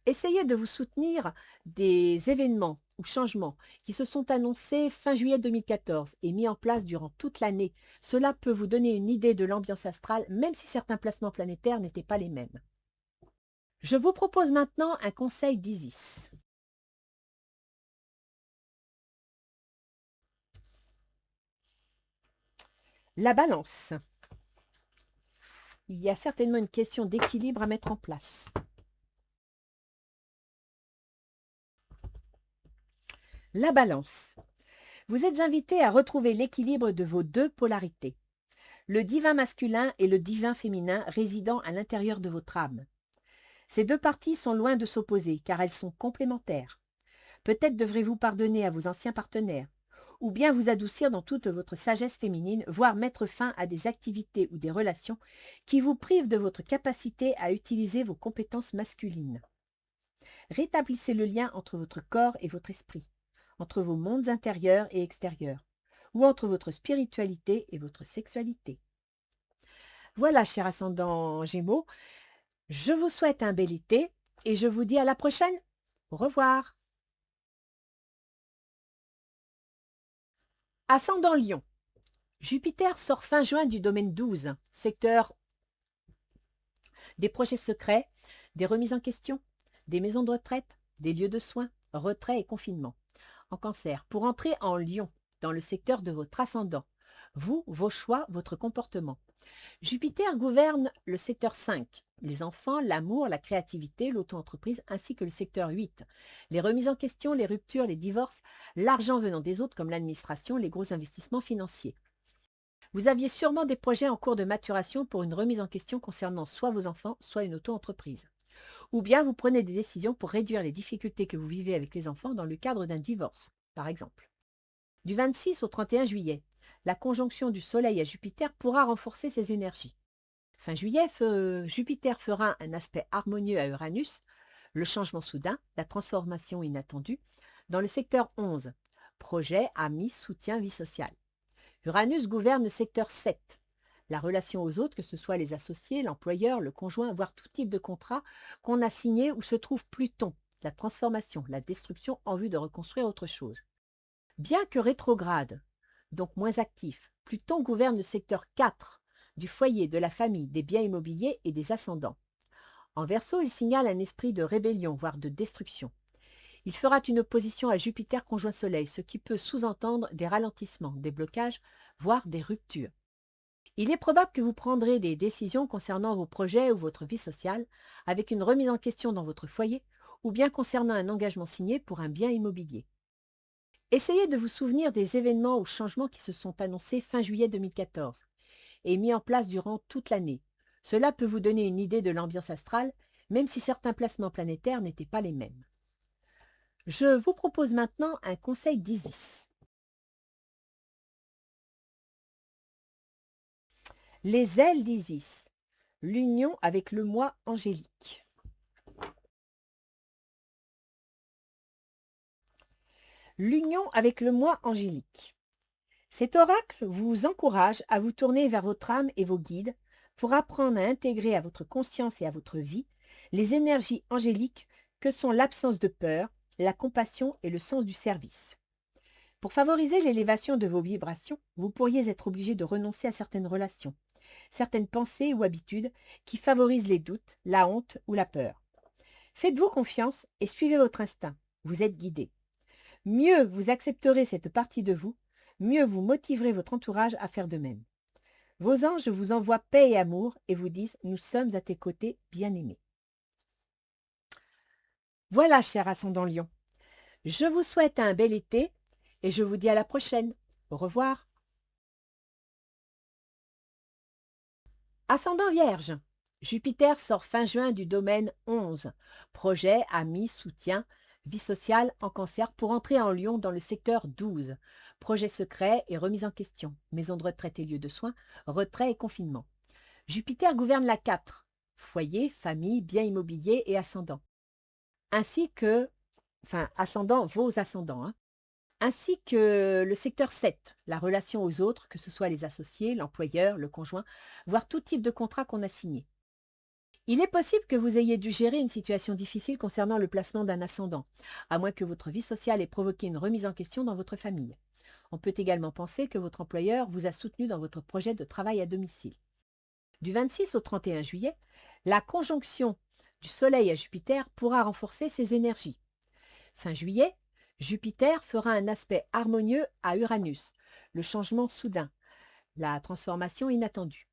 Essayez de vous soutenir des événements ou changements qui se sont annoncés fin juillet 2014 et mis en place durant toute l'année. Cela peut vous donner une idée de l'ambiance astrale, même si certains placements planétaires n'étaient pas les mêmes. Je vous propose maintenant un conseil d'Isis. La balance. Il y a certainement une question d'équilibre à mettre en place. La balance. Vous êtes invité à retrouver l'équilibre de vos deux polarités, le divin masculin et le divin féminin résidant à l'intérieur de votre âme. Ces deux parties sont loin de s'opposer car elles sont complémentaires. Peut-être devrez-vous pardonner à vos anciens partenaires, ou bien vous adoucir dans toute votre sagesse féminine, voire mettre fin à des activités ou des relations qui vous privent de votre capacité à utiliser vos compétences masculines. Rétablissez le lien entre votre corps et votre esprit, entre vos mondes intérieurs et extérieurs, ou entre votre spiritualité et votre sexualité. Voilà, cher ascendant Gémeaux, je vous souhaite un bel été et je vous dis à la prochaine. Au revoir. Ascendant Lion. Jupiter sort fin juin du domaine 12, secteur des projets secrets, des remises en question, des maisons de retraite, des lieux de soins, retrait et confinement. En Cancer, pour entrer en Lion, dans le secteur de votre ascendant, vous, vos choix, votre comportement. Jupiter gouverne le secteur 5, les enfants, l'amour, la créativité, l'auto-entreprise, ainsi que le secteur 8, les remises en question, les ruptures, les divorces, l'argent venant des autres comme l'administration, les gros investissements financiers. Vous aviez sûrement des projets en cours de maturation pour une remise en question concernant soit vos enfants, soit une auto-entreprise. Ou bien vous prenez des décisions pour réduire les difficultés que vous vivez avec les enfants dans le cadre d'un divorce, par exemple. Du 26 au 31 juillet, la conjonction du Soleil à Jupiter pourra renforcer ses énergies. Fin juillet, Jupiter fera un aspect harmonieux à Uranus, le changement soudain, la transformation inattendue, dans le secteur 11, projet, amis, soutien, vie sociale. Uranus gouverne le secteur 7, la relation aux autres, que ce soit les associés, l'employeur, le conjoint, voire tout type de contrat qu'on a signé où se trouve Pluton, la transformation, la destruction en vue de reconstruire autre chose. Bien que rétrograde, donc moins actif, Pluton gouverne le secteur 4, du foyer, de la famille, des biens immobiliers et des ascendants. En Verseau, il signale un esprit de rébellion, voire de destruction. Il fera une opposition à Jupiter conjoint Soleil, ce qui peut sous-entendre des ralentissements, des blocages, voire des ruptures. Il est probable que vous prendrez des décisions concernant vos projets ou votre vie sociale, avec une remise en question dans votre foyer, ou bien concernant un engagement signé pour un bien immobilier. Essayez de vous souvenir des événements ou changements qui se sont annoncés fin juillet 2014 et mis en place durant toute l'année. Cela peut vous donner une idée de l'ambiance astrale, même si certains placements planétaires n'étaient pas les mêmes. Je vous propose maintenant un conseil d'Isis. Les ailes d'Isis, l'union avec le moi angélique. L'union avec le moi angélique. Cet oracle vous encourage à vous tourner vers votre âme et vos guides pour apprendre à intégrer à votre conscience et à votre vie les énergies angéliques que sont l'absence de peur, la compassion et le sens du service. Pour favoriser l'élévation de vos vibrations, vous pourriez être obligé de renoncer à certaines relations, certaines pensées ou habitudes qui favorisent les doutes, la honte ou la peur. Faites-vous confiance et suivez votre instinct. Vous êtes guidé. Mieux vous accepterez cette partie de vous, mieux vous motiverez votre entourage à faire de même. Vos anges vous envoient paix et amour et vous disent « Nous sommes à tes côtés, bien-aimés ». Voilà, cher ascendant Lion. Je vous souhaite un bel été et je vous dis à la prochaine. Au revoir. Ascendant Vierge. Jupiter sort fin juin du domaine 11. Projet, amis, soutien, vie sociale en Cancer pour entrer en Lion dans le secteur 12. Projet secret et remise en question. Maison de retraite et lieu de soins, retrait et confinement. Jupiter gouverne la 4. Foyer, famille, biens immobiliers et ascendant. Ainsi que, ascendant, vos ascendants, ainsi que le secteur 7, la relation aux autres, que ce soit les associés, l'employeur, le conjoint, voire tout type de contrat qu'on a signé. Il est possible que vous ayez dû gérer une situation difficile concernant le placement d'un ascendant, à moins que votre vie sociale ait provoqué une remise en question dans votre famille. On peut également penser que votre employeur vous a soutenu dans votre projet de travail à domicile. Du 26 au 31 juillet, la conjonction du Soleil à Jupiter pourra renforcer ses énergies. Fin juillet, Jupiter fera un aspect harmonieux à Uranus, le changement soudain, la transformation inattendue,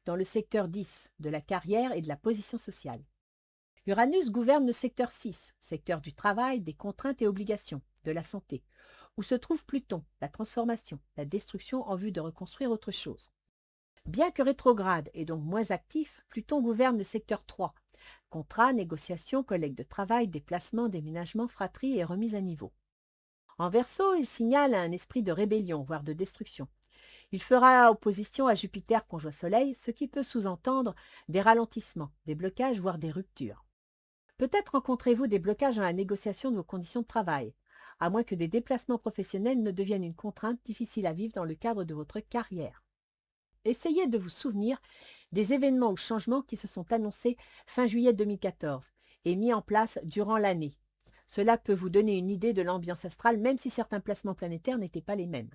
dans le secteur 10 de la carrière et de la position sociale. Uranus gouverne le secteur 6, secteur du travail, des contraintes et obligations, de la santé, où se trouve Pluton, la transformation, la destruction en vue de reconstruire autre chose. Bien que rétrograde et donc moins actif, Pluton gouverne le secteur 3, contrats, négociations, collègues de travail, déplacements, déménagements, fratries et remises à niveau. En Verseau, il signale un esprit de rébellion, voire de destruction. Il fera opposition à Jupiter conjoint Soleil, ce qui peut sous-entendre des ralentissements, des blocages, voire des ruptures. Peut-être rencontrez-vous des blocages dans la négociation de vos conditions de travail, à moins que des déplacements professionnels ne deviennent une contrainte difficile à vivre dans le cadre de votre carrière. Essayez de vous souvenir des événements ou changements qui se sont annoncés fin juillet 2014 et mis en place durant l'année. Cela peut vous donner une idée de l'ambiance astrale, même si certains placements planétaires n'étaient pas les mêmes.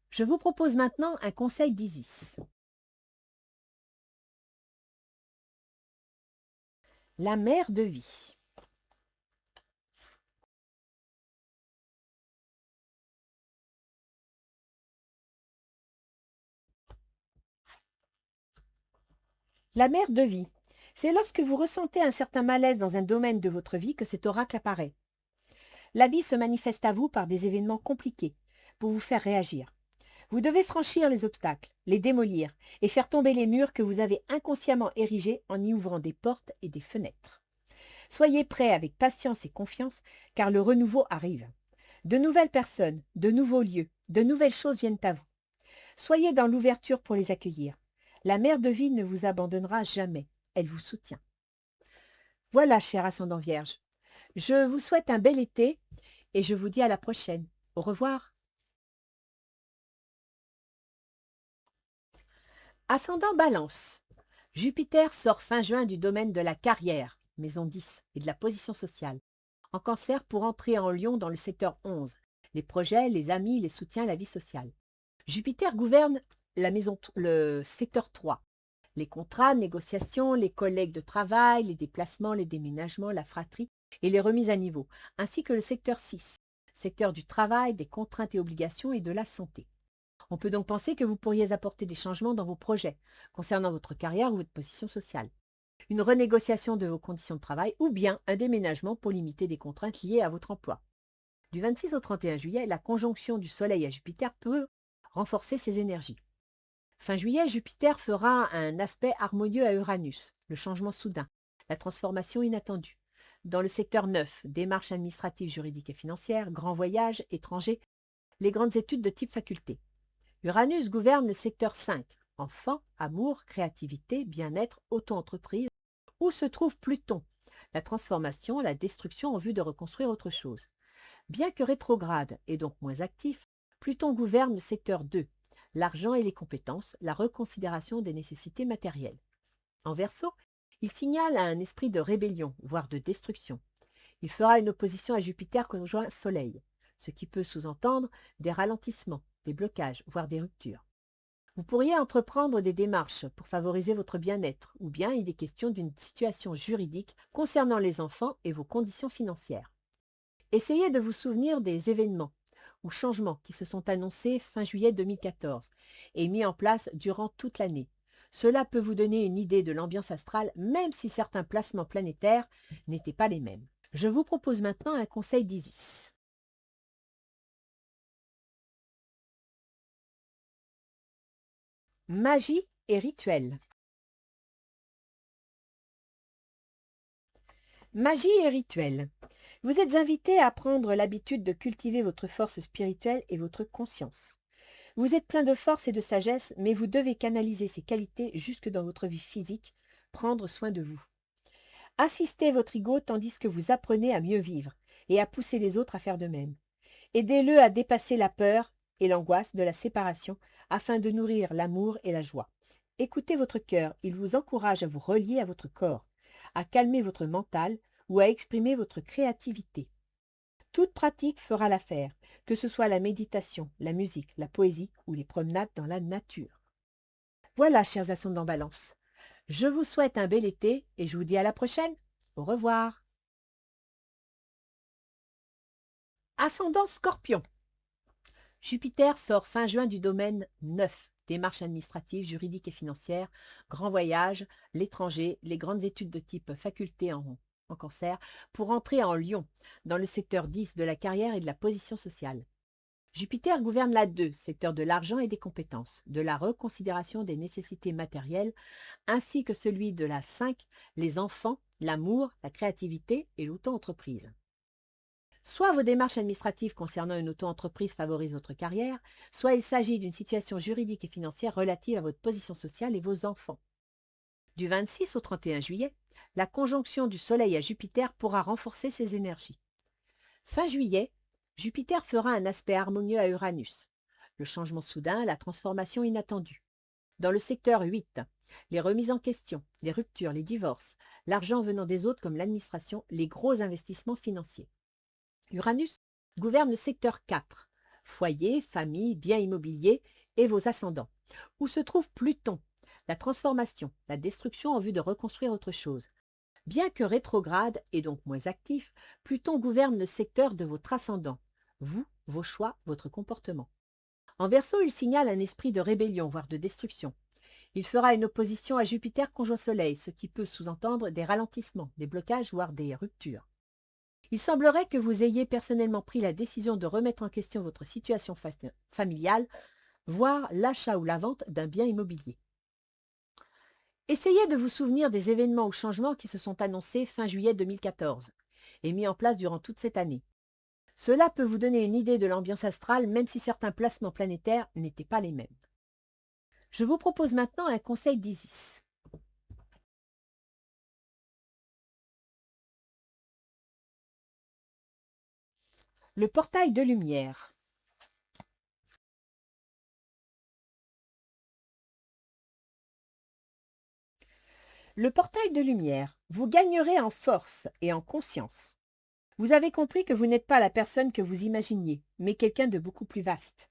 Je vous propose maintenant un conseil d'Isis. La mère de vie. La mer de vie. C'est lorsque vous ressentez un certain malaise dans un domaine de votre vie que cet oracle apparaît. La vie se manifeste à vous par des événements compliqués pour vous faire réagir. Vous devez franchir les obstacles, les démolir et faire tomber les murs que vous avez inconsciemment érigés en y ouvrant des portes et des fenêtres. Soyez prêts avec patience et confiance car le renouveau arrive. De nouvelles personnes, de nouveaux lieux, de nouvelles choses viennent à vous. Soyez dans l'ouverture pour les accueillir. La mère de vie ne vous abandonnera jamais, elle vous soutient. Voilà, cher ascendant Vierge, je vous souhaite un bel été et je vous dis à la prochaine. Au revoir. Ascendant Balance. Jupiter sort fin juin du domaine de la carrière, maison 10, et de la position sociale. En Cancer pour entrer en Lion dans le secteur 11, les projets, les amis, les soutiens, la vie sociale. Jupiter gouverne le secteur 3, les contrats, négociations, les collègues de travail, les déplacements, les déménagements, la fratrie et les remises à niveau, ainsi que le secteur 6, secteur du travail, des contraintes et obligations et de la santé. On peut donc penser que vous pourriez apporter des changements dans vos projets, concernant votre carrière ou votre position sociale, une renégociation de vos conditions de travail ou bien un déménagement pour limiter des contraintes liées à votre emploi. Du 26 au 31 juillet, la conjonction du Soleil à Jupiter peut renforcer ces énergies. Fin juillet, Jupiter fera un aspect harmonieux à Uranus, le changement soudain, la transformation inattendue. Dans le secteur 9, démarches administratives, juridiques et financières, grands voyages, étrangers, les grandes études de type faculté. Uranus gouverne le secteur 5, enfants, amour, créativité, bien-être, auto-entreprise, où se trouve Pluton, la transformation, la destruction en vue de reconstruire autre chose. Bien que rétrograde et donc moins actif, Pluton gouverne le secteur 2, l'argent et les compétences, la reconsidération des nécessités matérielles. En Verseau, il signale un esprit de rébellion, voire de destruction. Il fera une opposition à Jupiter conjoint Soleil, ce qui peut sous-entendre des ralentissements, des blocages, voire des ruptures. Vous pourriez entreprendre des démarches pour favoriser votre bien-être, ou bien il est question d'une situation juridique concernant les enfants et vos conditions financières. Essayez de vous souvenir des événements ou changements qui se sont annoncés fin juillet 2014 et mis en place durant toute l'année. Cela peut vous donner une idée de l'ambiance astrale, même si certains placements planétaires n'étaient pas les mêmes. Je vous propose maintenant un conseil d'Isis. Magie et rituel. Magie et rituel. Vous êtes invité à prendre l'habitude de cultiver votre force spirituelle et votre conscience. Vous êtes plein de force et de sagesse, mais vous devez canaliser ces qualités jusque dans votre vie physique, prendre soin de vous. Assistez votre ego tandis que vous apprenez à mieux vivre et à pousser les autres à faire de même. Aidez-le à dépasser la peur et l'angoisse de la séparation afin de nourrir l'amour et la joie. Écoutez votre cœur, il vous encourage à vous relier à votre corps, à calmer votre mental ou à exprimer votre créativité. Toute pratique fera l'affaire, que ce soit la méditation, la musique, la poésie ou les promenades dans la nature. Voilà, chers ascendants Balance. Je vous souhaite un bel été et je vous dis à la prochaine. Au revoir. Ascendant Scorpion. Jupiter sort fin juin du domaine 9, démarches administratives, juridiques et financières, grands voyages, l'étranger, les grandes études de type faculté en Cancer, pour entrer en Lion, dans le secteur 10 de la carrière et de la position sociale. Jupiter gouverne la 2, secteur de l'argent et des compétences, de la reconsidération des nécessités matérielles, ainsi que celui de la 5, les enfants, l'amour, la créativité et l'auto-entreprise. Soit vos démarches administratives concernant une auto-entreprise favorisent votre carrière, soit il s'agit d'une situation juridique et financière relative à votre position sociale et vos enfants. Du 26 au 31 juillet, la conjonction du Soleil à Jupiter pourra renforcer ces énergies. Fin juillet, Jupiter fera un aspect harmonieux à Uranus. Le changement soudain, la transformation inattendue. Dans le secteur 8, les remises en question, les ruptures, les divorces, l'argent venant des autres comme l'administration, les gros investissements financiers. Uranus gouverne le secteur 4, foyer, famille, biens immobiliers et vos ascendants, où se trouve Pluton, la transformation, la destruction en vue de reconstruire autre chose. Bien que rétrograde et donc moins actif, Pluton gouverne le secteur de votre ascendant, vous, vos choix, votre comportement. En Verseau, il signale un esprit de rébellion, voire de destruction. Il fera une opposition à Jupiter conjoint Soleil, ce qui peut sous-entendre des ralentissements, des blocages, voire des ruptures. Il semblerait que vous ayez personnellement pris la décision de remettre en question votre situation familiale, voire l'achat ou la vente d'un bien immobilier. Essayez de vous souvenir des événements ou changements qui se sont annoncés fin juillet 2014 et mis en place durant toute cette année. Cela peut vous donner une idée de l'ambiance astrale, même si certains placements planétaires n'étaient pas les mêmes. Je vous propose maintenant un conseil d'Isis. Le portail de lumière. Le portail de lumière, vous gagnerez en force et en conscience. Vous avez compris que vous n'êtes pas la personne que vous imaginiez, mais quelqu'un de beaucoup plus vaste.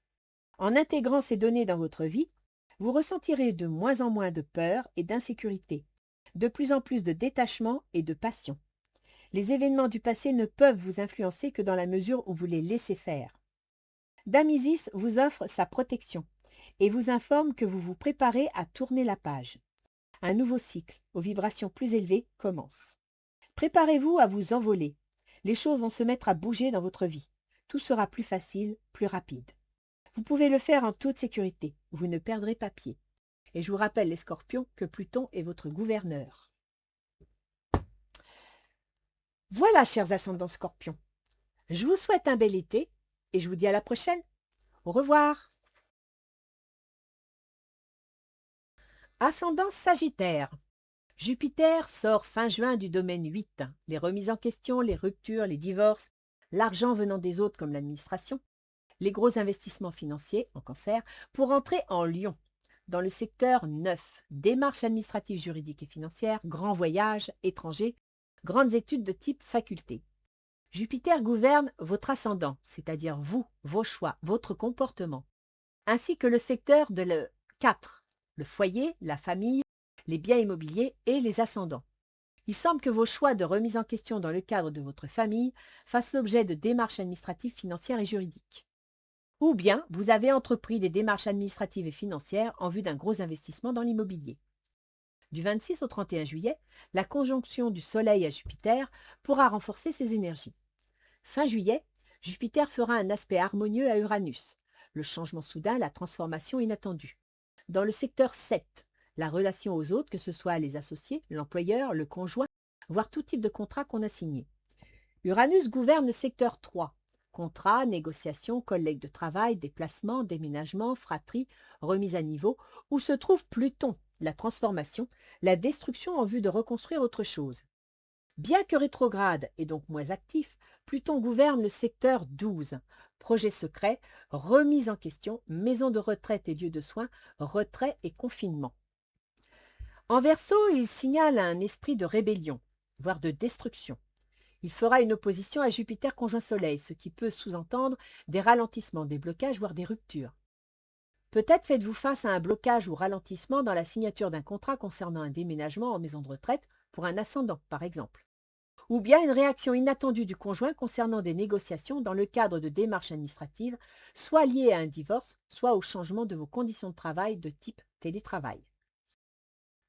En intégrant ces données dans votre vie, vous ressentirez de moins en moins de peur et d'insécurité, de plus en plus de détachement et de passion. Les événements du passé ne peuvent vous influencer que dans la mesure où vous les laissez faire. Dame Isis vous offre sa protection et vous informe que vous vous préparez à tourner la page. Un nouveau cycle, aux vibrations plus élevées, commence. Préparez-vous à vous envoler. Les choses vont se mettre à bouger dans votre vie. Tout sera plus facile, plus rapide. Vous pouvez le faire en toute sécurité. Vous ne perdrez pas pied. Et je vous rappelle, les scorpions, que Pluton est votre gouverneur. Voilà, chers ascendants scorpions. Je vous souhaite un bel été et je vous dis à la prochaine. Au revoir. Ascendant Sagittaire. Jupiter sort fin juin du domaine 8. Les remises en question, les ruptures, les divorces, l'argent venant des autres comme l'administration, les gros investissements financiers en Cancer pour entrer en Lion. Dans le secteur 9, démarches administratives, juridiques et financières, grands voyages, étrangers, grandes études de type faculté. Jupiter gouverne votre ascendant, c'est-à-dire vous, vos choix, votre comportement, ainsi que le secteur de le 4, le foyer, la famille, les biens immobiliers et les ascendants. Il semble que vos choix de remise en question dans le cadre de votre famille fassent l'objet de démarches administratives, financières et juridiques. Ou bien vous avez entrepris des démarches administratives et financières en vue d'un gros investissement dans l'immobilier. Du 26 au 31 juillet, la conjonction du Soleil à Jupiter pourra renforcer ces énergies. Fin juillet, Jupiter fera un aspect harmonieux à Uranus, le changement soudain, la transformation inattendue. Dans le secteur 7, la relation aux autres, que ce soit les associés, l'employeur, le conjoint, voire tout type de contrat qu'on a signé. Uranus gouverne le secteur 3, contrats, négociations, collègues de travail, déplacements, déménagements, fratries, remise à niveau, où se trouve Pluton, la transformation, la destruction en vue de reconstruire autre chose. Bien que rétrograde et donc moins actif, Pluton gouverne le secteur 12, projets secrets, remise en question, maison de retraite et lieu de soins, retrait et confinement. En Verseau, il signale un esprit de rébellion, voire de destruction. Il fera une opposition à Jupiter conjoint Soleil, ce qui peut sous-entendre des ralentissements, des blocages, voire des ruptures. Peut-être faites-vous face à un blocage ou ralentissement dans la signature d'un contrat concernant un déménagement en maison de retraite pour un ascendant, par exemple. Ou bien une réaction inattendue du conjoint concernant des négociations dans le cadre de démarches administratives, soit liées à un divorce, soit au changement de vos conditions de travail de type télétravail.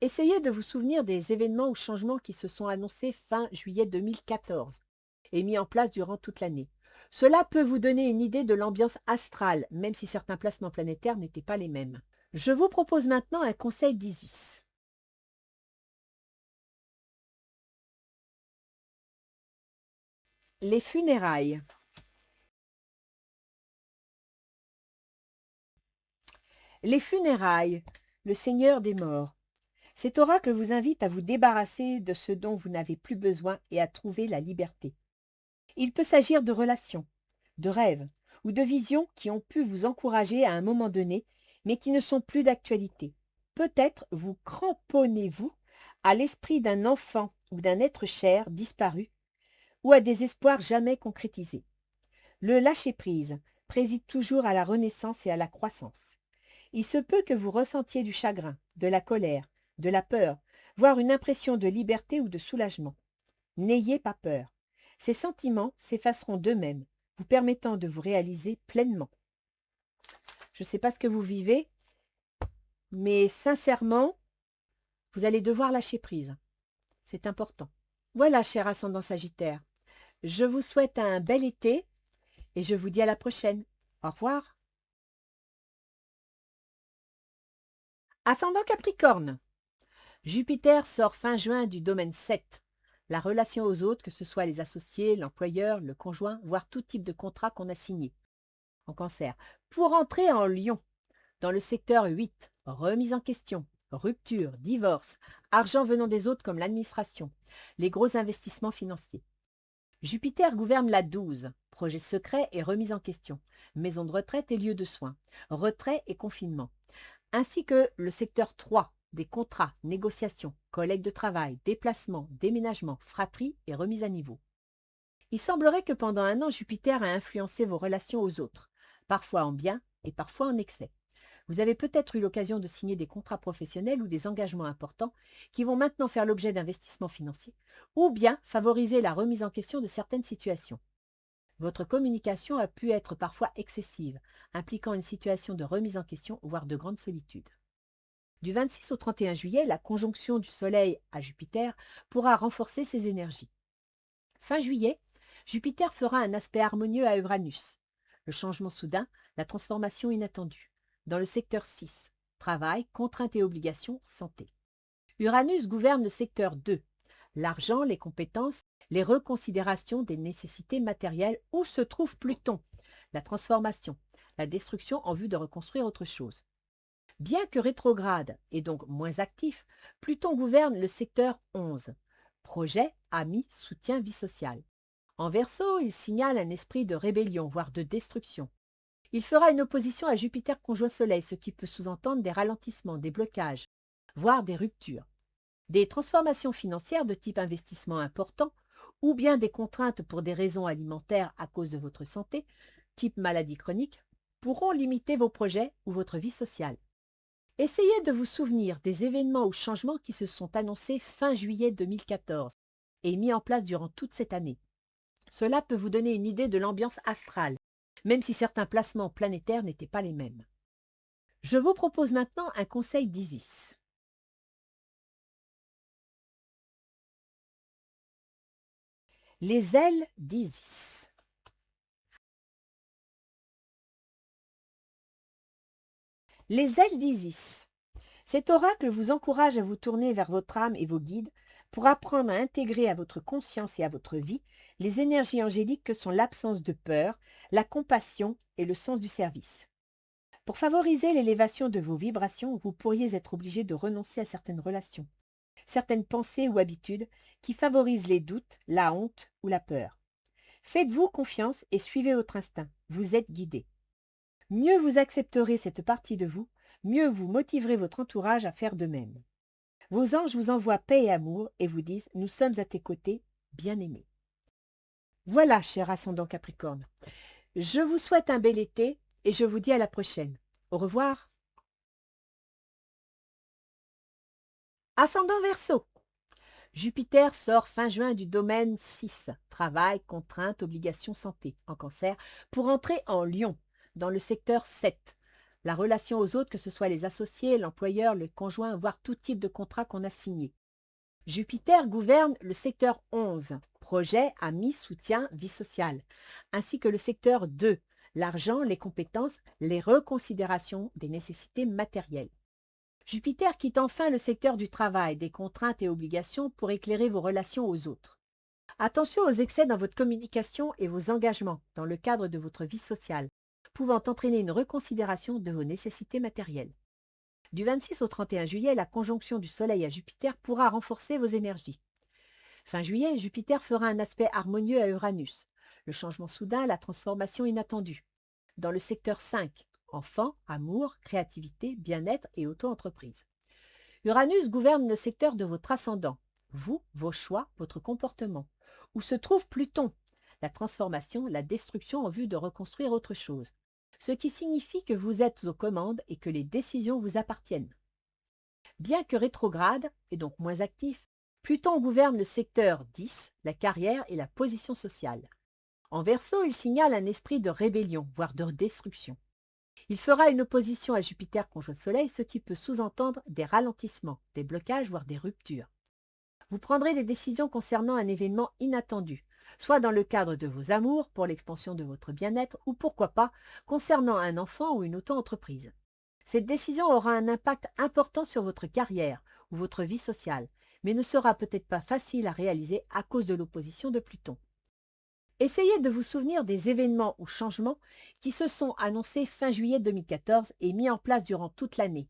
Essayez de vous souvenir des événements ou changements qui se sont annoncés fin juillet 2014 et mis en place durant toute l'année. Cela peut vous donner une idée de l'ambiance astrale, même si certains placements planétaires n'étaient pas les mêmes. Je vous propose maintenant un conseil d'Isis. Les funérailles. Les funérailles, le Seigneur des morts. Cet oracle vous invite à vous débarrasser de ce dont vous n'avez plus besoin et à trouver la liberté. Il peut s'agir de relations, de rêves ou de visions qui ont pu vous encourager à un moment donné, mais qui ne sont plus d'actualité. Peut-être vous cramponnez-vous à l'esprit d'un enfant ou d'un être cher disparu ou à des espoirs jamais concrétisés. Le lâcher-prise préside toujours à la renaissance et à la croissance. Il se peut que vous ressentiez du chagrin, de la colère, de la peur, voire une impression de liberté ou de soulagement. N'ayez pas peur. Ces sentiments s'effaceront d'eux-mêmes, vous permettant de vous réaliser pleinement. Je ne sais pas ce que vous vivez, mais sincèrement, vous allez devoir lâcher prise. C'est important. Voilà, cher ascendant Sagittaire. Je vous souhaite un bel été et je vous dis à la prochaine. Au revoir. Ascendant Capricorne. Jupiter sort fin juin du domaine 7. La relation aux autres, que ce soit les associés, l'employeur, le conjoint, voire tout type de contrat qu'on a signé. En Cancer. Pour entrer en Lion, dans le secteur 8, remise en question, rupture, divorce, argent venant des autres comme l'administration, les gros investissements financiers. Jupiter gouverne la 12, projet secret et remise en question, maison de retraite et lieu de soins, retrait et confinement, ainsi que le secteur 3, des contrats, négociations, collègues de travail, déplacements, déménagements, fratries et remise à niveau. Il semblerait que pendant un an, Jupiter a influencé vos relations aux autres, parfois en bien et parfois en excès. Vous avez peut-être eu l'occasion de signer des contrats professionnels ou des engagements importants qui vont maintenant faire l'objet d'investissements financiers, ou bien favoriser la remise en question de certaines situations. Votre communication a pu être parfois excessive, impliquant une situation de remise en question, voire de grande solitude. Du 26 au 31 juillet, la conjonction du Soleil à Jupiter pourra renforcer ces énergies. Fin juillet, Jupiter fera un aspect harmonieux à Uranus. Le changement soudain, la transformation inattendue. Dans le secteur 6, travail, contraintes et obligations, santé. Uranus gouverne le secteur 2, l'argent, les compétences, les reconsidérations des nécessités matérielles où se trouve Pluton, la transformation, la destruction en vue de reconstruire autre chose. Bien que rétrograde et donc moins actif, Pluton gouverne le secteur 11, projet, amis, soutien, vie sociale. En Verseau, il signale un esprit de rébellion, voire de destruction. Il fera une opposition à Jupiter conjoint Soleil, ce qui peut sous-entendre des ralentissements, des blocages, voire des ruptures. Des transformations financières de type investissement important, ou bien des contraintes pour des raisons alimentaires à cause de votre santé, type maladie chronique, pourront limiter vos projets ou votre vie sociale. Essayez de vous souvenir des événements ou changements qui se sont annoncés fin juillet 2014 et mis en place durant toute cette année. Cela peut vous donner une idée de l'ambiance astrale, même si certains placements planétaires n'étaient pas les mêmes. Je vous propose maintenant un conseil d'Isis. Les ailes d'Isis. Les ailes d'Isis. Cet oracle vous encourage à vous tourner vers votre âme et vos guides pour apprendre à intégrer à votre conscience et à votre vie les énergies angéliques que sont l'absence de peur, la compassion et le sens du service. Pour favoriser l'élévation de vos vibrations, vous pourriez être obligé de renoncer à certaines relations, certaines pensées ou habitudes qui favorisent les doutes, la honte ou la peur. Faites-vous confiance et suivez votre instinct, vous êtes guidé. Mieux vous accepterez cette partie de vous, mieux vous motiverez votre entourage à faire de même. Vos anges vous envoient paix et amour et vous disent « Nous sommes à tes côtés, bien-aimés ». Voilà, cher ascendant Capricorne. Je vous souhaite un bel été et je vous dis à la prochaine. Au revoir. Ascendant Verseau. Jupiter sort fin juin du domaine 6, travail, contraintes, obligations, santé, en Cancer, pour entrer en Lion, dans le secteur 7. La relation aux autres, que ce soit les associés, l'employeur, le conjoint, voire tout type de contrat qu'on a signé. Jupiter gouverne le secteur 11, projet, amis, soutien, vie sociale, ainsi que le secteur 2, l'argent, les compétences, les reconsidérations des nécessités matérielles. Jupiter quitte enfin le secteur du travail, des contraintes et obligations pour éclairer vos relations aux autres. Attention aux excès dans votre communication et vos engagements dans le cadre de votre vie sociale, pouvant entraîner une reconsidération de vos nécessités matérielles. Du 26 au 31 juillet, la conjonction du Soleil à Jupiter pourra renforcer vos énergies. Fin juillet, Jupiter fera un aspect harmonieux à Uranus. Le changement soudain, la transformation inattendue. Dans le secteur 5, enfants, amour, créativité, bien-être et auto-entreprise. Uranus gouverne le secteur de votre ascendant, vous, vos choix, votre comportement, où se trouve Pluton, la transformation, la destruction en vue de reconstruire autre chose, ce qui signifie que vous êtes aux commandes et que les décisions vous appartiennent. Bien que rétrograde, et donc moins actif, Pluton gouverne le secteur 10, la carrière et la position sociale. En Verseau, il signale un esprit de rébellion, voire de destruction. Il fera une opposition à Jupiter conjoint Soleil, ce qui peut sous-entendre des ralentissements, des blocages, voire des ruptures. Vous prendrez des décisions concernant un événement inattendu, soit dans le cadre de vos amours, pour l'expansion de votre bien-être, ou pourquoi pas, concernant un enfant ou une auto-entreprise. Cette décision aura un impact important sur votre carrière ou votre vie sociale, mais ne sera peut-être pas facile à réaliser à cause de l'opposition de Pluton. Essayez de vous souvenir des événements ou changements qui se sont annoncés fin juillet 2014 et mis en place durant toute l'année.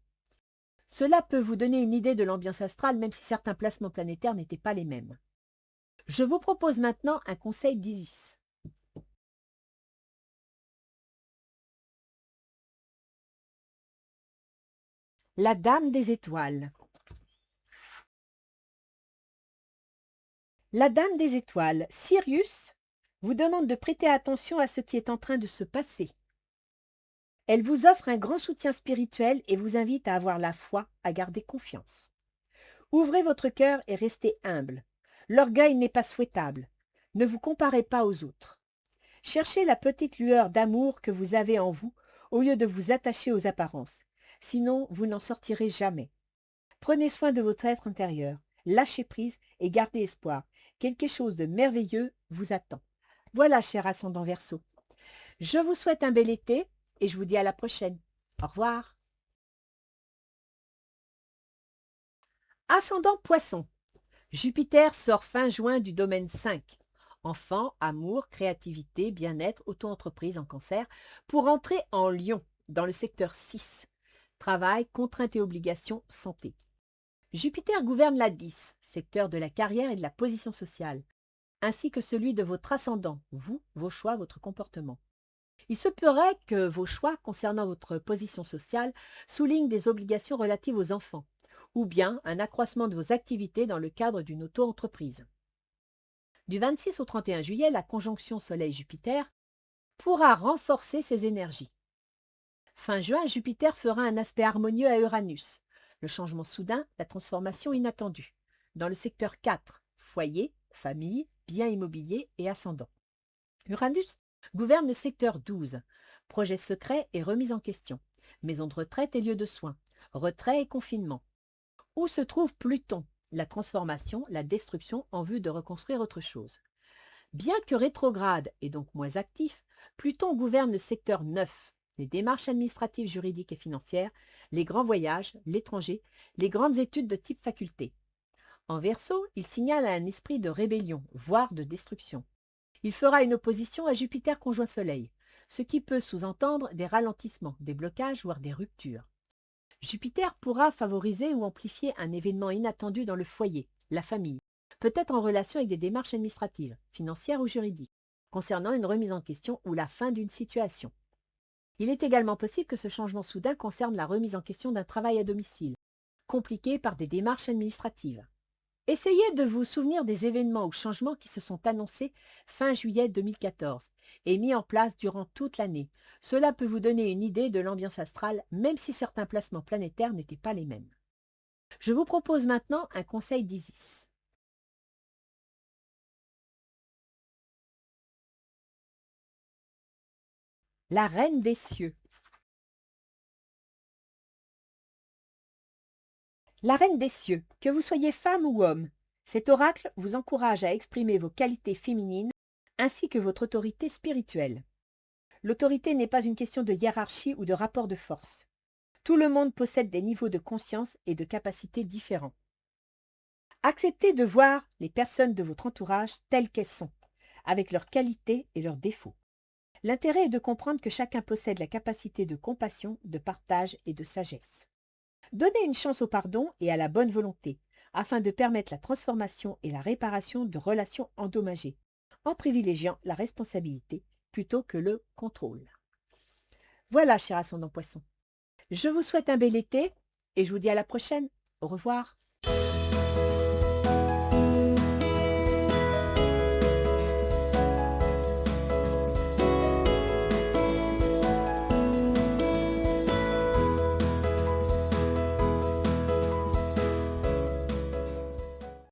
Cela peut vous donner une idée de l'ambiance astrale, même si certains placements planétaires n'étaient pas les mêmes. Je vous propose maintenant un conseil d'Isis. La Dame des Étoiles. La Dame des Étoiles, Sirius, vous demande de prêter attention à ce qui est en train de se passer. Elle vous offre un grand soutien spirituel et vous invite à avoir la foi, à garder confiance. Ouvrez votre cœur et restez humble. L'orgueil n'est pas souhaitable. Ne vous comparez pas aux autres. Cherchez la petite lueur d'amour que vous avez en vous au lieu de vous attacher aux apparences. Sinon, vous n'en sortirez jamais. Prenez soin de votre être intérieur. Lâchez prise et gardez espoir. Quelque chose de merveilleux vous attend. Voilà, cher ascendant Verseau. Je vous souhaite un bel été et je vous dis à la prochaine. Au revoir. Ascendant Poisson. Jupiter sort fin juin du domaine 5. Enfants, amour, créativité, bien-être, auto-entreprise en Cancer, pour entrer en Lion, dans le secteur 6. Travail, contraintes et obligations, santé. Jupiter gouverne la 10, secteur de la carrière et de la position sociale, ainsi que celui de votre ascendant, vous, vos choix, votre comportement. Il se pourrait que vos choix concernant votre position sociale soulignent des obligations relatives aux enfants, ou bien un accroissement de vos activités dans le cadre d'une auto-entreprise. Du 26 au 31 juillet, la conjonction Soleil-Jupiter pourra renforcer ces énergies. Fin juin, Jupiter fera un aspect harmonieux à Uranus, le changement soudain, la transformation inattendue, dans le secteur 4, foyer, famille, biens immobiliers et ascendant. Uranus gouverne le secteur 12, projets secrets et remise en question, maison de retraite et lieux de soins, retrait et confinement. Où se trouve Pluton, la transformation, la destruction en vue de reconstruire autre chose. Bien que rétrograde et donc moins actif, Pluton gouverne le secteur 9, les démarches administratives, juridiques et financières, les grands voyages, l'étranger, les grandes études de type faculté. En Verseau, il signale un esprit de rébellion, voire de destruction. Il fera une opposition à Jupiter conjoint Soleil, ce qui peut sous-entendre des ralentissements, des blocages, voire des ruptures. Jupiter pourra favoriser ou amplifier un événement inattendu dans le foyer, la famille, peut-être en relation avec des démarches administratives, financières ou juridiques, concernant une remise en question ou la fin d'une situation. Il est également possible que ce changement soudain concerne la remise en question d'un travail à domicile, compliqué par des démarches administratives. Essayez de vous souvenir des événements ou changements qui se sont annoncés fin juillet 2014 et mis en place durant toute l'année. Cela peut vous donner une idée de l'ambiance astrale, même si certains placements planétaires n'étaient pas les mêmes. Je vous propose maintenant un conseil d'Isis. La Reine des Cieux. La Reine des Cieux, que vous soyez femme ou homme, cet oracle vous encourage à exprimer vos qualités féminines ainsi que votre autorité spirituelle. L'autorité n'est pas une question de hiérarchie ou de rapport de force. Tout le monde possède des niveaux de conscience et de capacités différents. Acceptez de voir les personnes de votre entourage telles qu'elles sont, avec leurs qualités et leurs défauts. L'intérêt est de comprendre que chacun possède la capacité de compassion, de partage et de sagesse. Donnez une chance au pardon et à la bonne volonté, afin de permettre la transformation et la réparation de relations endommagées, en privilégiant la responsabilité plutôt que le contrôle. Voilà, cher ascendant Poisson. Je vous souhaite un bel été et je vous dis à la prochaine. Au revoir.